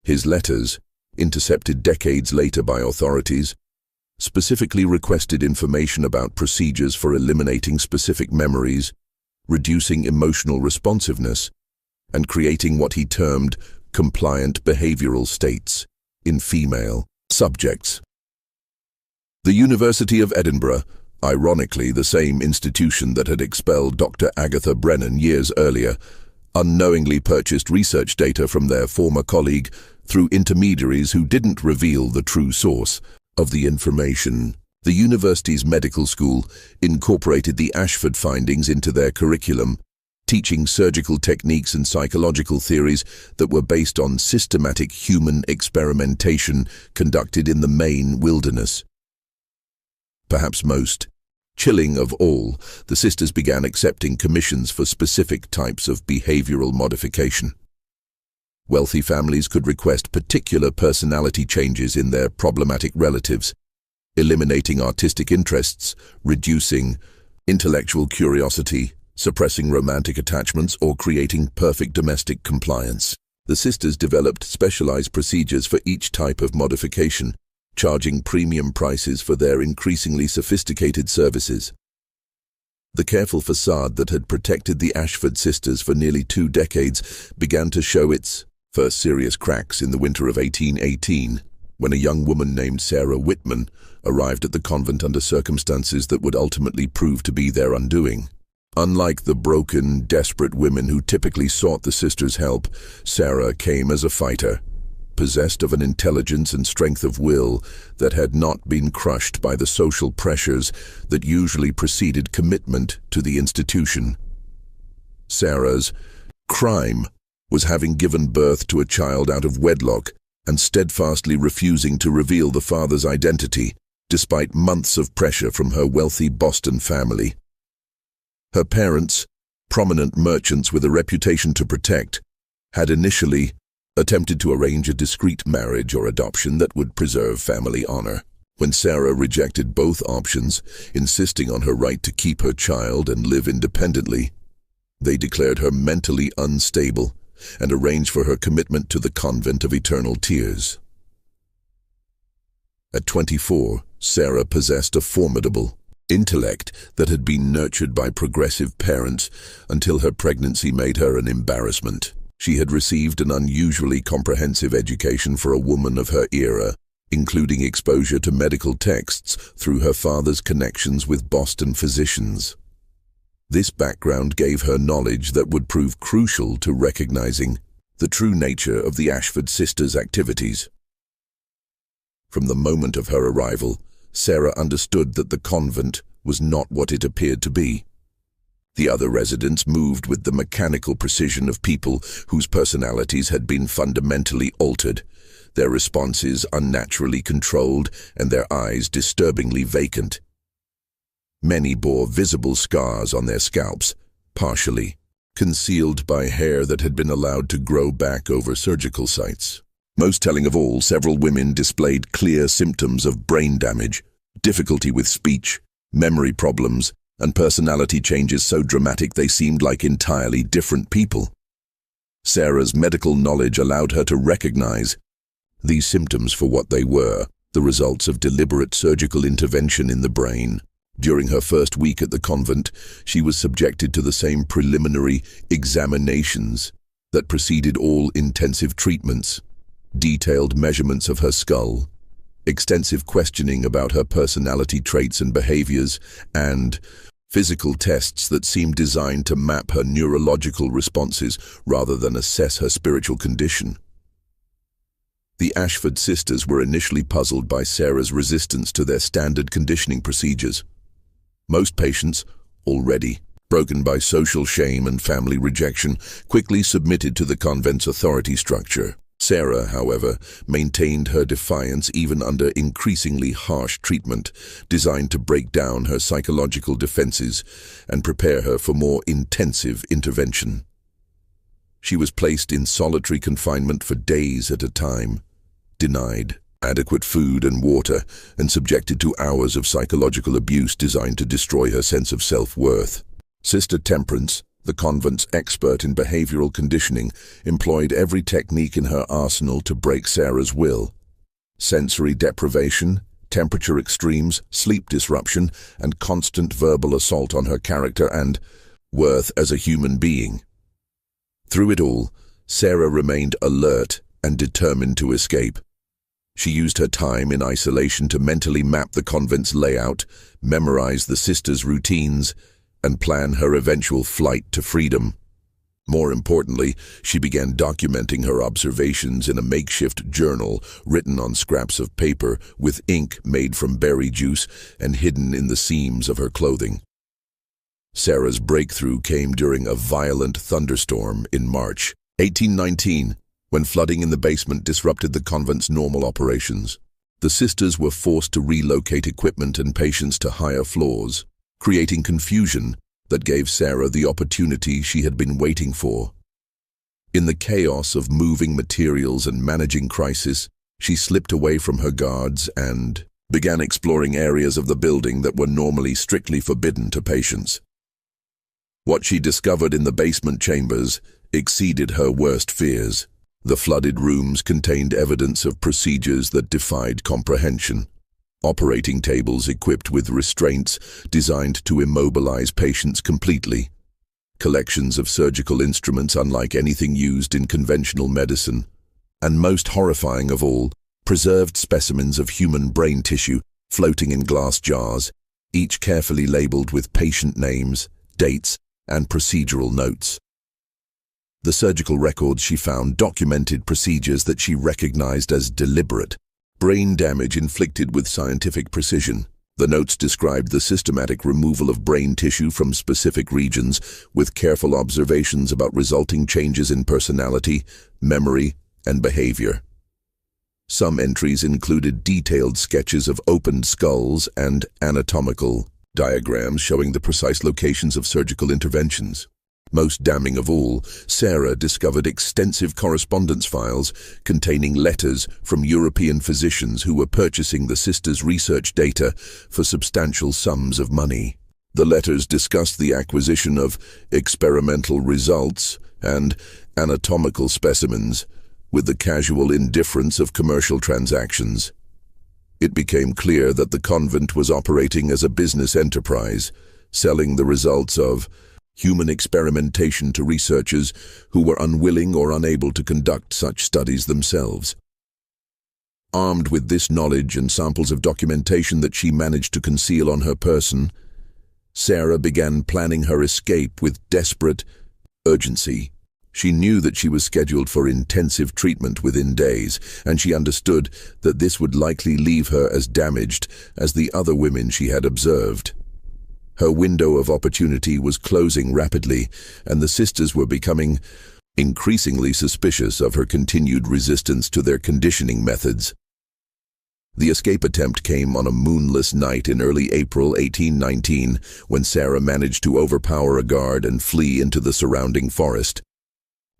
His letters, intercepted decades later by authorities, specifically requested information about procedures for eliminating specific memories, reducing emotional responsiveness, and creating what he termed compliant behavioral states in female subjects. The University of Edinburgh, ironically the same institution that had expelled Dr. Agatha Brennan years earlier, unknowingly purchased research data from their former colleague through intermediaries who didn't reveal the true source of the information. The university's medical school incorporated the Ashford findings into their curriculum, teaching surgical techniques and psychological theories that were based on systematic human experimentation conducted in the Maine wilderness. Perhaps most chilling of all, the sisters began accepting commissions for specific types of behavioral modification. Wealthy families could request particular personality changes in their problematic relatives, eliminating artistic interests, reducing intellectual curiosity, suppressing romantic attachments, or creating perfect domestic compliance. The sisters developed specialized procedures for each type of modification, charging premium prices for their increasingly sophisticated services. The careful facade that had protected the Ashford sisters for nearly 2 decades began to show its first serious cracks in the winter of 1818, when a young woman named Sarah Whitman arrived at the convent under circumstances that would ultimately prove to be their undoing. Unlike the broken, desperate women who typically sought the sisters' help, Sarah came as a fighter, possessed of an intelligence and strength of will that had not been crushed by the social pressures that usually preceded commitment to the institution. Sarah's crime was having given birth to a child out of wedlock and steadfastly refusing to reveal the father's identity, despite months of pressure from her wealthy Boston family. Her parents, prominent merchants with a reputation to protect, had initially attempted to arrange a discreet marriage or adoption that would preserve family honor. When Sarah rejected both options, insisting on her right to keep her child and live independently, they declared her mentally unstable and arranged for her commitment to the Convent of Eternal Tears. At 24, Sarah possessed a formidable intellect that had been nurtured by progressive parents until her pregnancy made her an embarrassment. She had received an unusually comprehensive education for a woman of her era, including exposure to medical texts through her father's connections with Boston physicians. This background gave her knowledge that would prove crucial to recognizing the true nature of the Ashford sisters' activities. From the moment of her arrival, Sarah understood that the convent was not what it appeared to be. The other residents moved with the mechanical precision of people whose personalities had been fundamentally altered. their responses unnaturally controlled and their eyes disturbingly vacant. Many bore visible scars on their scalps, partially concealed by hair that had been allowed to grow back over surgical sites. Most telling of all, several women displayed clear symptoms of brain damage, difficulty with speech, memory problems, and personality changes so dramatic they seemed like entirely different people. Sarah's medical knowledge allowed her to recognize these symptoms for what they were, the results of deliberate surgical intervention in the brain. During her first week at the convent, she was subjected to the same preliminary examinations that preceded all intensive treatments, detailed measurements of her skull, extensive questioning about her personality traits and behaviors, and physical tests that seemed designed to map her neurological responses rather than assess her spiritual condition. The Ashford sisters were initially puzzled by Sarah's resistance to their standard conditioning procedures. Most patients, already broken by social shame and family rejection, quickly submitted to the convent's authority structure. Sarah, however, maintained her defiance even under increasingly harsh treatment, designed to break down her psychological defenses and prepare her for more intensive intervention. She was placed in solitary confinement for days at a time, denied adequate food and water, and subjected to hours of psychological abuse designed to destroy her sense of self-worth. Sister Temperance, the convent's expert in behavioral conditioning, employed every technique in her arsenal to break Sarah's will. Sensory deprivation, temperature extremes, sleep disruption, and constant verbal assault on her character and worth as a human being. Through it all, Sarah remained alert and determined to escape. She used her time in isolation to mentally map the convent's layout, memorize the sisters' routines, and plan her eventual flight to freedom. More importantly, she began documenting her observations in a makeshift journal written on scraps of paper with ink made from berry juice and hidden in the seams of her clothing. Sarah's breakthrough came during a violent thunderstorm in March 1819, when flooding in the basement disrupted the convent's normal operations. The sisters were forced to relocate equipment and patients to higher floors, creating confusion that gave Sarah the opportunity she had been waiting for. In the chaos of moving materials and managing crisis, she slipped away from her guards and began exploring areas of the building that were normally strictly forbidden to patients. What she discovered in the basement chambers exceeded her worst fears. The flooded rooms contained evidence of procedures that defied comprehension. Operating tables equipped with restraints designed to immobilize patients completely. Collections of surgical instruments unlike anything used in conventional medicine. And most horrifying of all, preserved specimens of human brain tissue floating in glass jars, each carefully labeled with patient names, dates, and procedural notes. The surgical records she found documented procedures that she recognized as deliberate, brain damage inflicted with scientific precision. The notes described the systematic removal of brain tissue from specific regions, with careful observations about resulting changes in personality, memory, and behavior. Some entries included detailed sketches of opened skulls and anatomical diagrams showing the precise locations of surgical interventions. Most damning of all, Sarah discovered extensive correspondence files containing letters from European physicians who were purchasing the sisters' research data for substantial sums of money. The letters discussed the acquisition of experimental results and anatomical specimens with the casual indifference of commercial transactions. It became clear that the convent was operating as a business enterprise, selling the results of human experimentation to researchers who were unwilling or unable to conduct such studies themselves. Armed with this knowledge and samples of documentation that she managed to conceal on her person, Sarah began planning her escape with desperate urgency. She knew that she was scheduled for intensive treatment within days, and she understood that this would likely leave her as damaged as the other women she had observed. Her window of opportunity was closing rapidly, and the sisters were becoming increasingly suspicious of her continued resistance to their conditioning methods. The escape attempt came on a moonless night in early April 1819, when Sarah managed to overpower a guard and flee into the surrounding forest.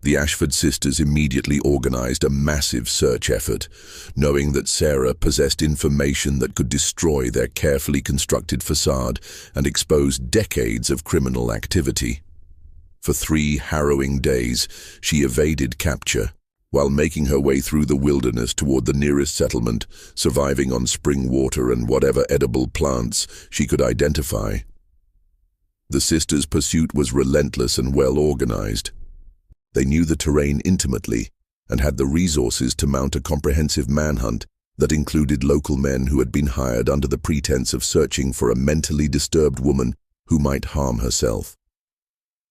The Ashford sisters immediately organized a massive search effort, knowing that Sarah possessed information that could destroy their carefully constructed facade and expose decades of criminal activity. For 3 harrowing days, she evaded capture, while making her way through the wilderness toward the nearest settlement, surviving on spring water and whatever edible plants she could identify. The sisters' pursuit was relentless and well organized. They knew the terrain intimately and had the resources to mount a comprehensive manhunt that included local men who had been hired under the pretense of searching for a mentally disturbed woman who might harm herself.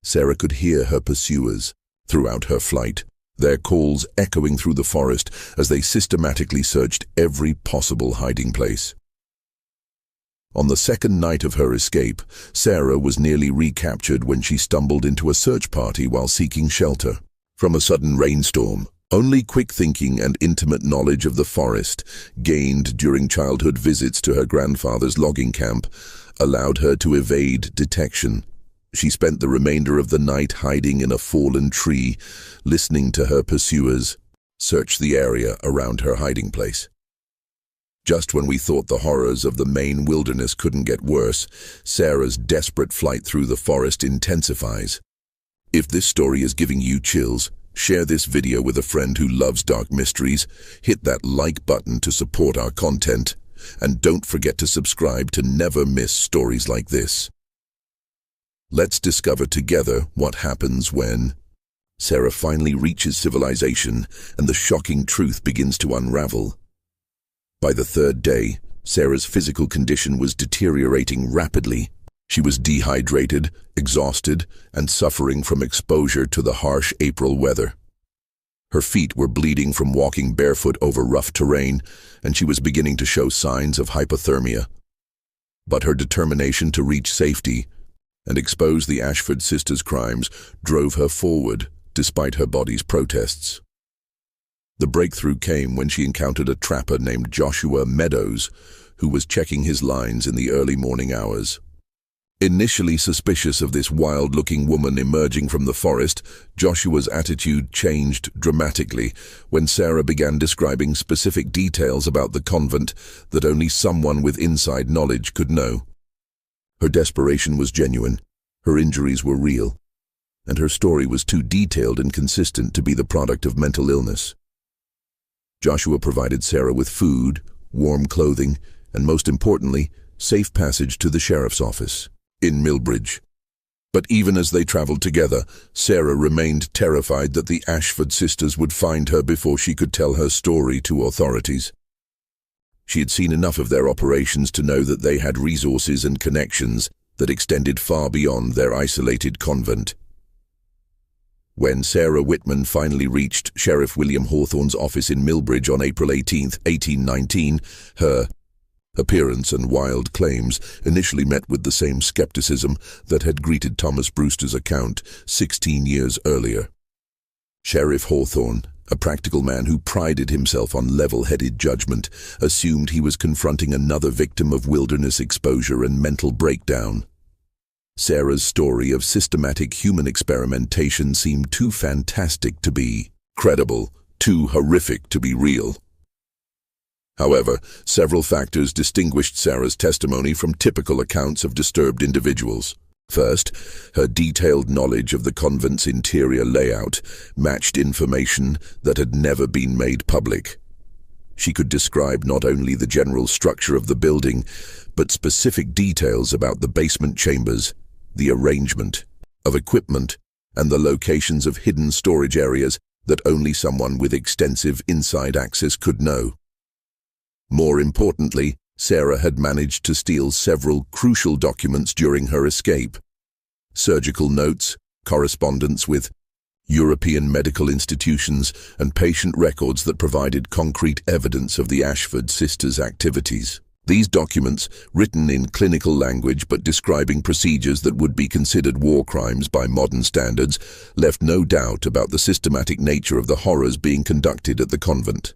Sarah could hear her pursuers throughout her flight, their calls echoing through the forest as they systematically searched every possible hiding place. On the second night of her escape, Sarah was nearly recaptured when she stumbled into a search party while seeking shelter from a sudden rainstorm. Only quick thinking and intimate knowledge of the forest, gained during childhood visits to her grandfather's logging camp, allowed her to evade detection. She spent the remainder of the night hiding in a fallen tree, listening to her pursuers search the area around her hiding place. Just when we thought the horrors of the Maine wilderness couldn't get worse, Sarah's desperate flight through the forest intensifies. If this story is giving you chills, share this video with a friend who loves dark mysteries, hit that like button to support our content, and don't forget to subscribe to never miss stories like this. Let's discover together what happens when Sarah finally reaches civilization and the shocking truth begins to unravel. By the 3rd day, Sarah's physical condition was deteriorating rapidly. She was dehydrated, exhausted, and suffering from exposure to the harsh April weather. Her feet were bleeding from walking barefoot over rough terrain, and she was beginning to show signs of hypothermia. But her determination to reach safety and expose the Ashford sisters' crimes drove her forward, despite her body's protests. The breakthrough came when she encountered a trapper named Joshua Meadows, who was checking his lines in the early morning hours. Initially suspicious of this wild-looking woman emerging from the forest, Joshua's attitude changed dramatically when Sarah began describing specific details about the convent that only someone with inside knowledge could know. Her desperation was genuine, her injuries were real, and her story was too detailed and consistent to be the product of mental illness. Joshua provided Sarah with food, warm clothing, and most importantly, safe passage to the sheriff's office in Millbridge. But even as they traveled together, Sarah remained terrified that the Ashford sisters would find her before she could tell her story to authorities. She had seen enough of their operations to know that they had resources and connections that extended far beyond their isolated convent. When Sarah Whitman finally reached Sheriff William Hawthorne's office in Millbridge on April 18, 1819, her appearance and wild claims initially met with the same skepticism that had greeted Thomas Brewster's account 16 years earlier. Sheriff Hawthorne, a practical man who prided himself on level-headed judgment, assumed he was confronting another victim of wilderness exposure and mental breakdown. Sarah's story of systematic human experimentation seemed too fantastic to be credible, too horrific to be real. However, several factors distinguished Sarah's testimony from typical accounts of disturbed individuals. First, her detailed knowledge of the convent's interior layout matched information that had never been made public. She could describe not only the general structure of the building, but specific details about the basement chambers, the arrangement of equipment, and the locations of hidden storage areas that only someone with extensive inside access could know. More importantly, Sarah had managed to steal several crucial documents during her escape. Surgical notes, correspondence with European medical institutions, and patient records that provided concrete evidence of the Ashford sisters' activities. These documents, written in clinical language but describing procedures that would be considered war crimes by modern standards, left no doubt about the systematic nature of the horrors being conducted at the convent.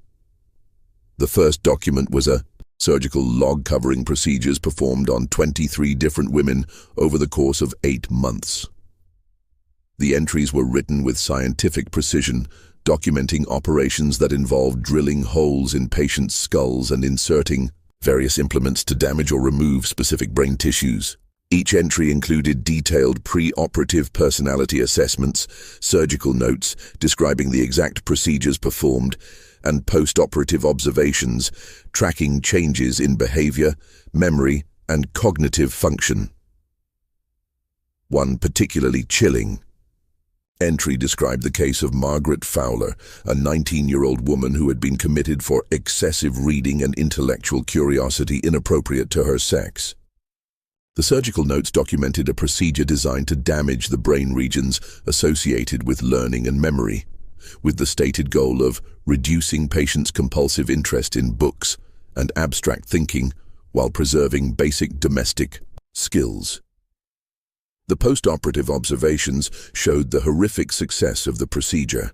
The first document was a surgical log covering procedures performed on 23 different women over the course of 8 months. The entries were written with scientific precision, documenting operations that involved drilling holes in patients' skulls and inserting various implements to damage or remove specific brain tissues. Each entry included detailed pre-operative personality assessments, surgical notes describing the exact procedures performed, and post-operative observations tracking changes in behavior, memory, and cognitive function. One particularly chilling entry described the case of Margaret Fowler, a 19-year-old woman who had been committed for excessive reading and intellectual curiosity inappropriate to her sex. The surgical notes documented a procedure designed to damage the brain regions associated with learning and memory, with the stated goal of reducing patients' compulsive interest in books and abstract thinking while preserving basic domestic skills. The post-operative observations showed the horrific success of the procedure.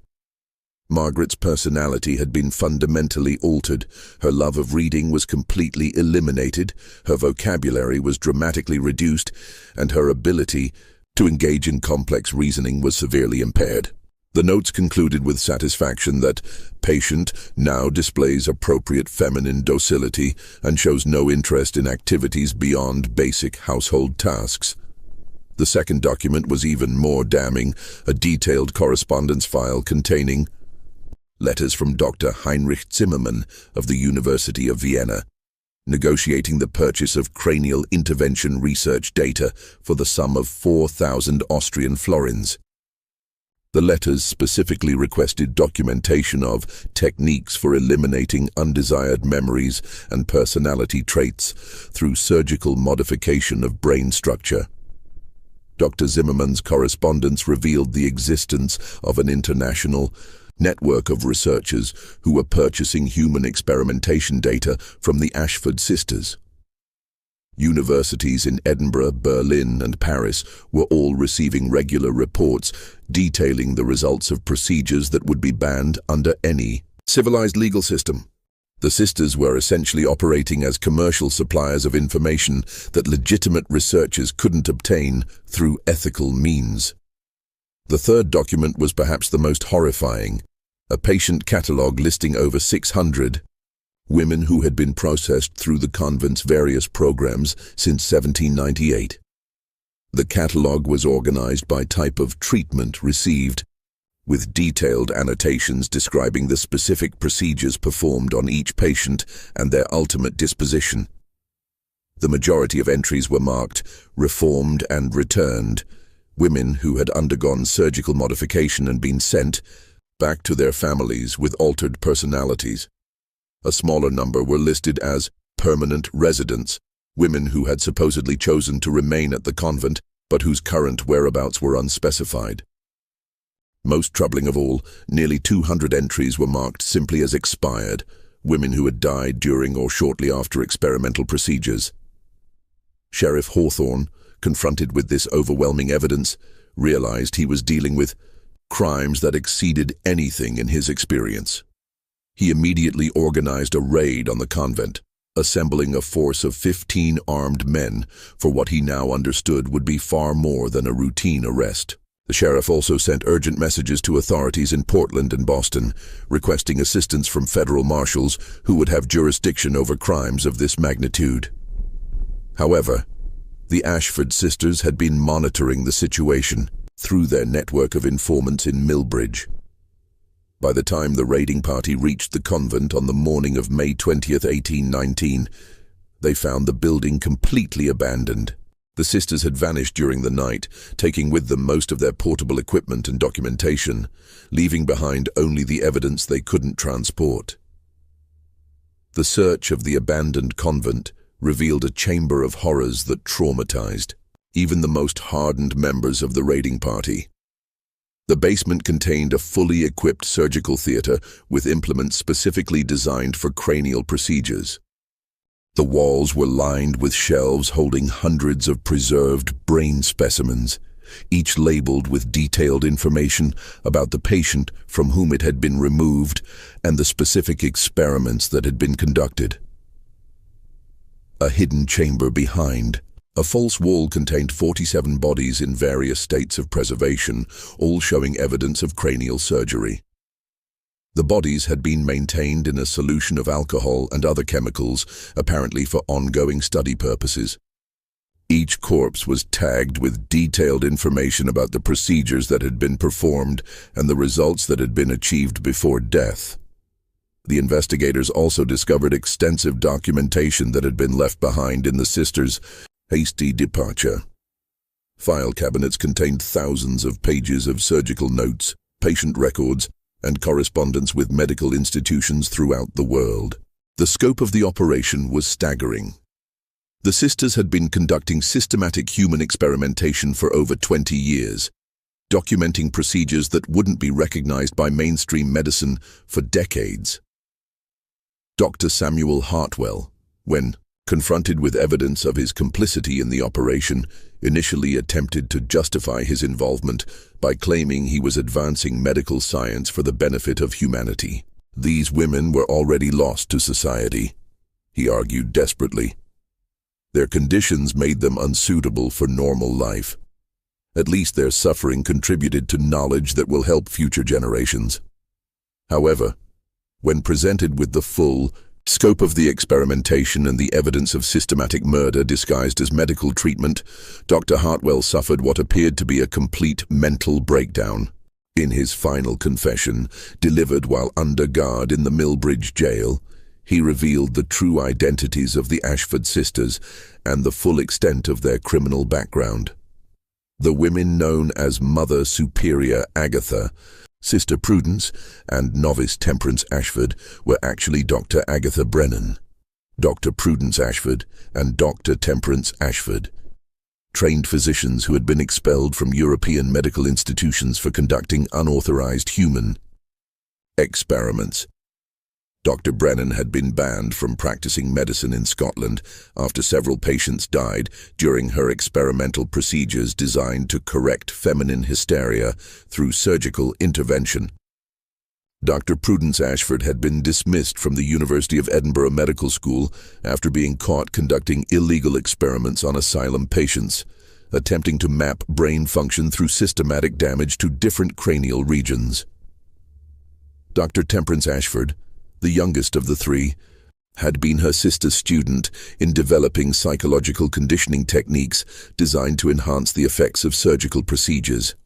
Margaret's personality had been fundamentally altered. Her love of reading was completely eliminated, her vocabulary was dramatically reduced, and her ability to engage in complex reasoning was severely impaired. The notes concluded with satisfaction that patient now displays appropriate feminine docility and shows no interest in activities beyond basic household tasks. The second document was even more damning, a detailed correspondence file containing letters from Dr. Heinrich Zimmermann of the University of Vienna, negotiating the purchase of cranial intervention research data for the sum of 4,000 Austrian florins. The letters specifically requested documentation of techniques for eliminating undesired memories and personality traits through surgical modification of brain structure. Dr. Zimmermann's correspondence revealed the existence of an international network of researchers who were purchasing human experimentation data from the Ashford sisters. Universities in Edinburgh, Berlin, and Paris were all receiving regular reports detailing the results of procedures that would be banned under any civilized legal system. The sisters were essentially operating as commercial suppliers of information that legitimate researchers couldn't obtain through ethical means. The third document was perhaps the most horrifying, a patient catalogue listing over 600 women who had been processed through the convent's various programs since 1798. The catalogue was organized by type of treatment received, with detailed annotations describing the specific procedures performed on each patient and their ultimate disposition. The majority of entries were marked reformed and returned, women who had undergone surgical modification and been sent back to their families with altered personalities. A smaller number were listed as permanent residents, women who had supposedly chosen to remain at the convent but whose current whereabouts were unspecified. Most troubling of all, nearly 200 entries were marked simply as expired, women who had died during or shortly after experimental procedures. Sheriff Hawthorne, confronted with this overwhelming evidence, realized he was dealing with crimes that exceeded anything in his experience. He immediately organized a raid on the convent, assembling a force of 15 armed men for what he now understood would be far more than a routine arrest. The sheriff also sent urgent messages to authorities in Portland and Boston, requesting assistance from federal marshals who would have jurisdiction over crimes of this magnitude. However, the Ashford sisters had been monitoring the situation through their network of informants in Millbridge. By the time the raiding party reached the convent on the morning of May 20th, 1819, they found the building completely abandoned. The sisters had vanished during the night, taking with them most of their portable equipment and documentation, leaving behind only the evidence they couldn't transport. The search of the abandoned convent revealed a chamber of horrors that traumatized even the most hardened members of the raiding party. The basement contained a fully equipped surgical theater with implements specifically designed for cranial procedures. The walls were lined with shelves holding hundreds of preserved brain specimens, each labeled with detailed information about the patient from whom it had been removed and the specific experiments that had been conducted. A hidden chamber behind. A false wall contained 47 bodies in various states of preservation, all showing evidence of cranial surgery. The bodies had been maintained in a solution of alcohol and other chemicals, apparently for ongoing study purposes. Each corpse was tagged with detailed information about the procedures that had been performed and the results that had been achieved before death. The investigators also discovered extensive documentation that had been left behind in the sisters' hasty departure. File cabinets contained thousands of pages of surgical notes, patient records, and correspondence with medical institutions throughout the world. The scope of the operation was staggering. The sisters had been conducting systematic human experimentation for over 20 years, documenting procedures that wouldn't be recognized by mainstream medicine for decades. Dr. Samuel Hartwell, when confronted with evidence of his complicity in the operation, initially attempted to justify his involvement by claiming he was advancing medical science for the benefit of humanity. These women were already lost to society, he argued desperately. Their conditions made them unsuitable for normal life. At least their suffering contributed to knowledge that will help future generations. However, when presented with the full scope of the experimentation and the evidence of systematic murder disguised as medical treatment, Dr. Hartwell suffered what appeared to be a complete mental breakdown. In his final confession, delivered while under guard in the Millbridge jail, he revealed the true identities of the Ashford sisters and the full extent of their criminal background. The women known as Mother Superior Agatha, Sister Prudence, and Novice Temperance Ashford were actually Dr. Agatha Brennan, Dr. Prudence Ashford, and Dr. Temperance Ashford, trained physicians who had been expelled from European medical institutions for conducting unauthorized human experiments. Dr. Brennan had been banned from practicing medicine in Scotland after several patients died during her experimental procedures designed to correct feminine hysteria through surgical intervention. Dr. Prudence Ashford had been dismissed from the University of Edinburgh Medical School after being caught conducting illegal experiments on asylum patients, attempting to map brain function through systematic damage to different cranial regions. Dr. Temperance Ashford, the youngest of the three, had been her sister's student in developing psychological conditioning techniques designed to enhance the effects of surgical procedures.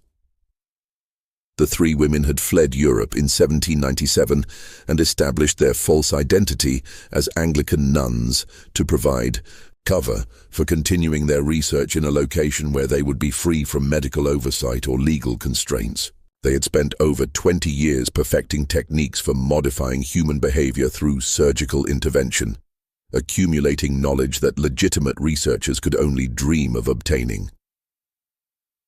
The three women had fled Europe in 1797 and established their false identity as Anglican nuns to provide cover for continuing their research in a location where they would be free from medical oversight or legal constraints. They had spent over 20 years perfecting techniques for modifying human behavior through surgical intervention, accumulating knowledge that legitimate researchers could only dream of obtaining.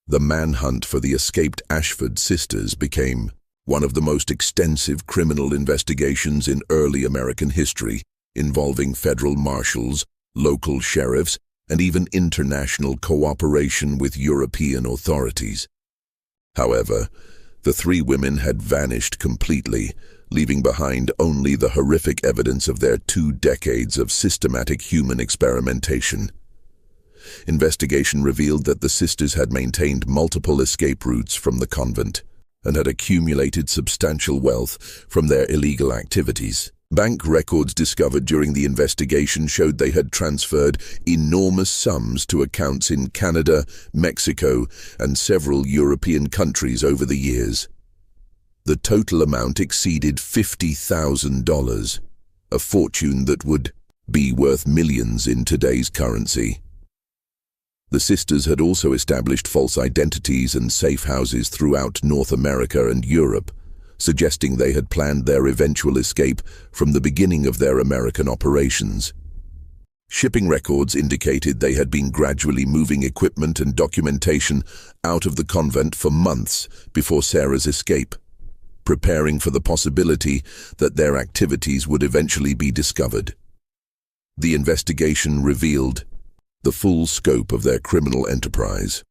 The manhunt for the escaped Ashford sisters became one of the most extensive criminal investigations in early American history, involving federal marshals, local sheriffs, and even international cooperation with European authorities. However, the three women had vanished completely, leaving behind only the horrific evidence of their 2 decades of systematic human experimentation. Investigation revealed that the sisters had maintained multiple escape routes from the convent and had accumulated substantial wealth from their illegal activities. Bank records discovered during the investigation showed they had transferred enormous sums to accounts in Canada, Mexico, and several European countries over the years. The total amount exceeded $50,000, a fortune that would be worth millions in today's currency. The sisters had also established false identities and safe houses throughout North America and Europe, suggesting they had planned their eventual escape from the beginning of their American operations. Shipping records indicated they had been gradually moving equipment and documentation out of the convent for months before Sarah's escape, preparing for the possibility that their activities would eventually be discovered. The investigation revealed the full scope of their criminal enterprise.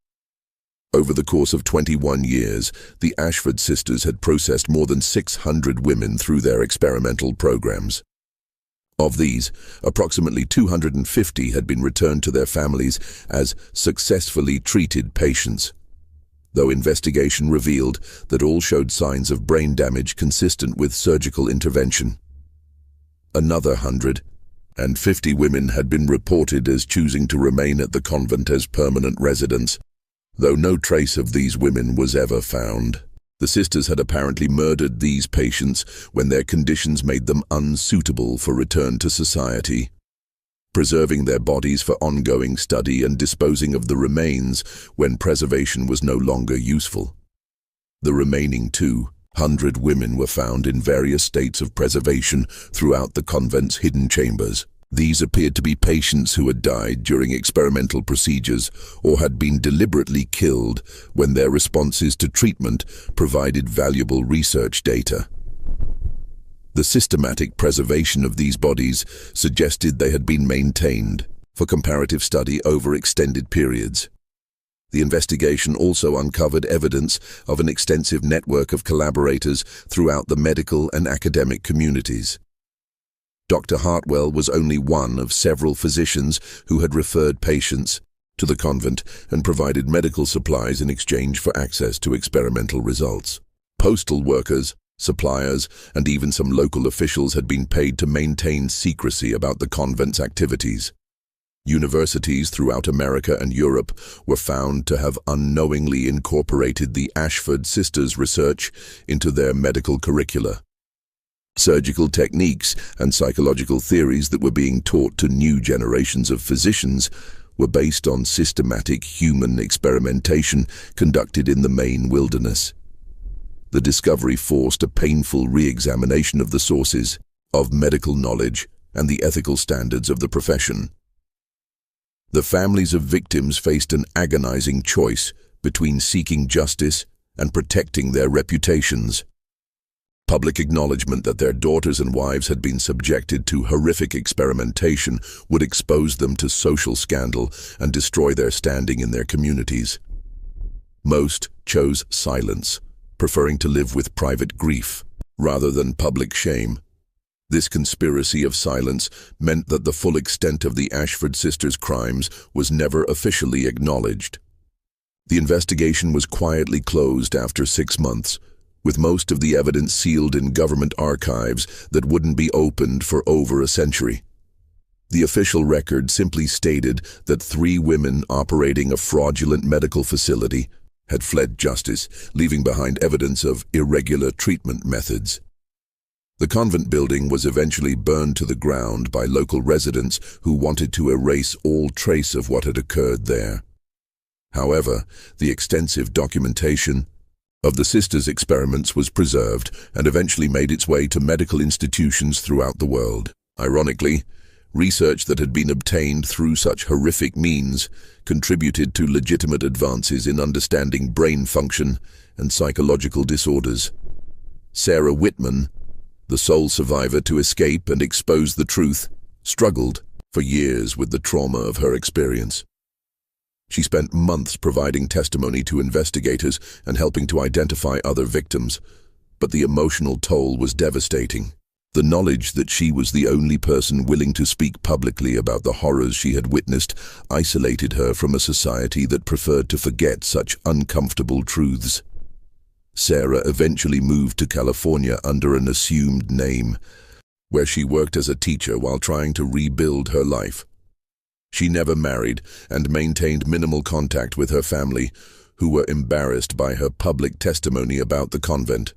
Over the course of 21 years, the Ashford sisters had processed more than 600 women through their experimental programs. Of these, approximately 250 had been returned to their families as successfully treated patients, though investigation revealed that all showed signs of brain damage consistent with surgical intervention. Another 150 women had been reported as choosing to remain at the convent as permanent residents, though no trace of these women was ever found. The sisters had apparently murdered these patients when their conditions made them unsuitable for return to society, preserving their bodies for ongoing study and disposing of the remains when preservation was no longer useful. The remaining 200 women were found in various states of preservation throughout the convent's hidden chambers. These appeared to be patients who had died during experimental procedures or had been deliberately killed when their responses to treatment provided valuable research data. The systematic preservation of these bodies suggested they had been maintained for comparative study over extended periods. The investigation also uncovered evidence of an extensive network of collaborators throughout the medical and academic communities. Dr. Hartwell was only one of several physicians who had referred patients to the convent and provided medical supplies in exchange for access to experimental results. Postal workers, suppliers, and even some local officials had been paid to maintain secrecy about the convent's activities. Universities throughout America and Europe were found to have unknowingly incorporated the Ashford sisters' research into their medical curricula. Surgical techniques and psychological theories that were being taught to new generations of physicians were based on systematic human experimentation conducted in the Maine wilderness. The discovery forced a painful re-examination of the sources of medical knowledge and the ethical standards of the profession. The families of victims faced an agonizing choice between seeking justice and protecting their reputations. Public acknowledgement that their daughters and wives had been subjected to horrific experimentation would expose them to social scandal and destroy their standing in their communities. Most chose silence, preferring to live with private grief rather than public shame. This conspiracy of silence meant that the full extent of the Ashford sisters' crimes was never officially acknowledged. The investigation was quietly closed after 6 months, with most of the evidence sealed in government archives that wouldn't be opened for over a century. The official record simply stated that 3 women operating a fraudulent medical facility had fled justice, leaving behind evidence of irregular treatment methods. The convent building was eventually burned to the ground by local residents who wanted to erase all trace of what had occurred there. However, the extensive documentation of the sisters' experiments was preserved and eventually made its way to medical institutions throughout the world. Ironically, research that had been obtained through such horrific means contributed to legitimate advances in understanding brain function and psychological disorders. Sarah Whitman, the sole survivor to escape and expose the truth, struggled for years with the trauma of her experience. She spent months providing testimony to investigators and helping to identify other victims, but the emotional toll was devastating. The knowledge that she was the only person willing to speak publicly about the horrors she had witnessed isolated her from a society that preferred to forget such uncomfortable truths. Sarah eventually moved to California under an assumed name, where she worked as a teacher while trying to rebuild her life. She never married and maintained minimal contact with her family, who were embarrassed by her public testimony about the convent.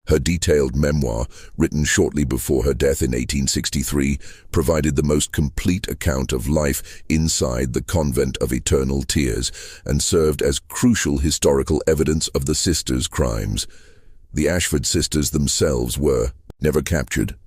Her detailed memoir, written shortly before her death in 1863, provided the most complete account of life inside the Convent of Eternal Tears and served as crucial historical evidence of the sisters' crimes. The Ashford sisters themselves were never captured,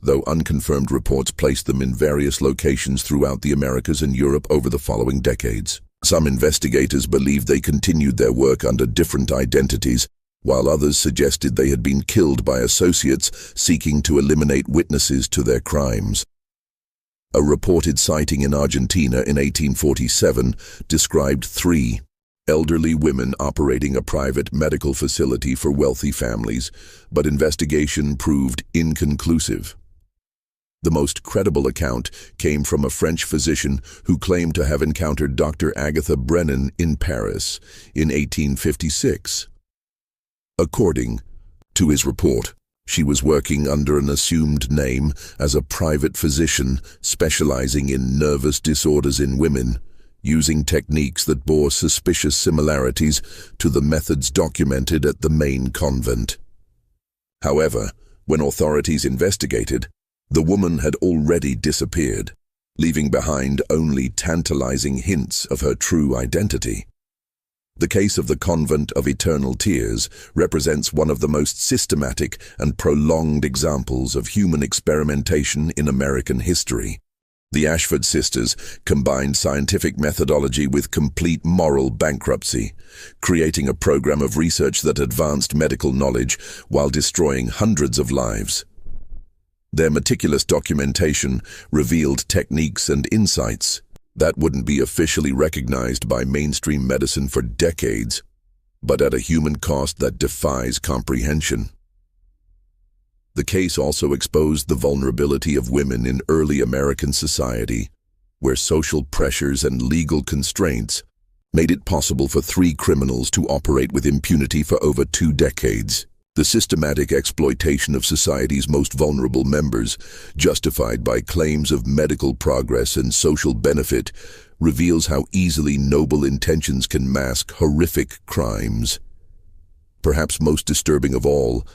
though unconfirmed reports placed them in various locations throughout the Americas and Europe over the following decades. Some investigators believed they continued their work under different identities, while others suggested they had been killed by associates seeking to eliminate witnesses to their crimes. A reported sighting in Argentina in 1847 described 3 elderly women operating a private medical facility for wealthy families, but investigation proved inconclusive. The most credible account came from a French physician who claimed to have encountered Dr. Agatha Brennan in Paris in 1856. According to his report, she was working under an assumed name as a private physician specializing in nervous disorders in women, using techniques that bore suspicious similarities to the methods documented at the main convent. However, when authorities investigated, the woman had already disappeared, leaving behind only tantalizing hints of her true identity. The case of the Convent of Eternal Tears represents one of the most systematic and prolonged examples of human experimentation in American history. The Ashford sisters combined scientific methodology with complete moral bankruptcy, creating a program of research that advanced medical knowledge while destroying hundreds of lives. Their meticulous documentation revealed techniques and insights that wouldn't be officially recognized by mainstream medicine for decades, but at a human cost that defies comprehension. The case also exposed the vulnerability of women in early American society, where social pressures and legal constraints made it possible for 3 criminals to operate with impunity for over 2 decades. The systematic exploitation of society's most vulnerable members, justified by claims of medical progress and social benefit, reveals how easily noble intentions can mask horrific crimes. Perhaps most disturbing of all,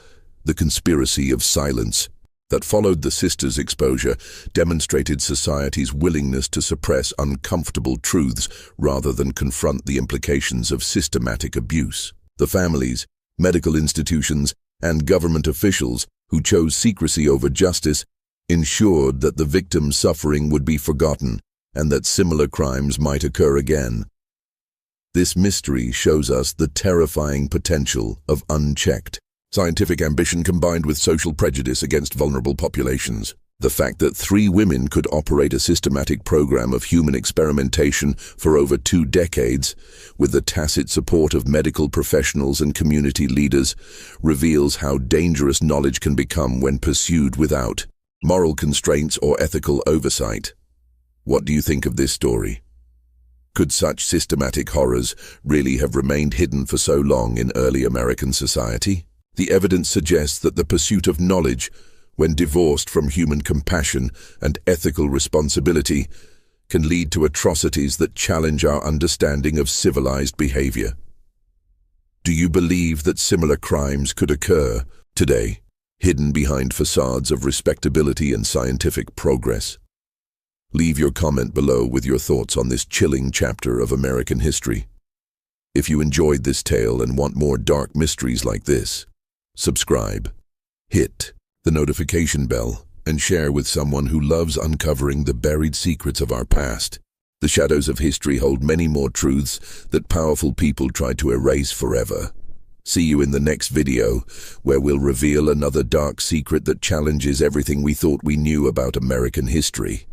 the conspiracy of silence that followed the sisters' exposure demonstrated society's willingness to suppress uncomfortable truths rather than confront the implications of systematic abuse. The families, medical institutions, and government officials who chose secrecy over justice ensured that the victim's suffering would be forgotten and that similar crimes might occur again. This mystery shows us the terrifying potential of unchecked scientific ambition combined with social prejudice against vulnerable populations. The fact that 3 women could operate a systematic program of human experimentation for over 2 decades, with the tacit support of medical professionals and community leaders, reveals how dangerous knowledge can become when pursued without moral constraints or ethical oversight. What do you think of this story? Could such systematic horrors really have remained hidden for so long in early American society? The evidence suggests that the pursuit of knowledge, when divorced from human compassion and ethical responsibility, can lead to atrocities that challenge our understanding of civilized behavior. Do you believe that similar crimes could occur today, hidden behind facades of respectability and scientific progress? Leave your comment below with your thoughts on this chilling chapter of American history. If you enjoyed this tale and want more dark mysteries like this, subscribe, hit the notification bell, and share with someone who loves uncovering the buried secrets of our past. The shadows of history hold many more truths that powerful people try to erase forever. See you in the next video, where we'll reveal another dark secret that challenges everything we thought we knew about American history.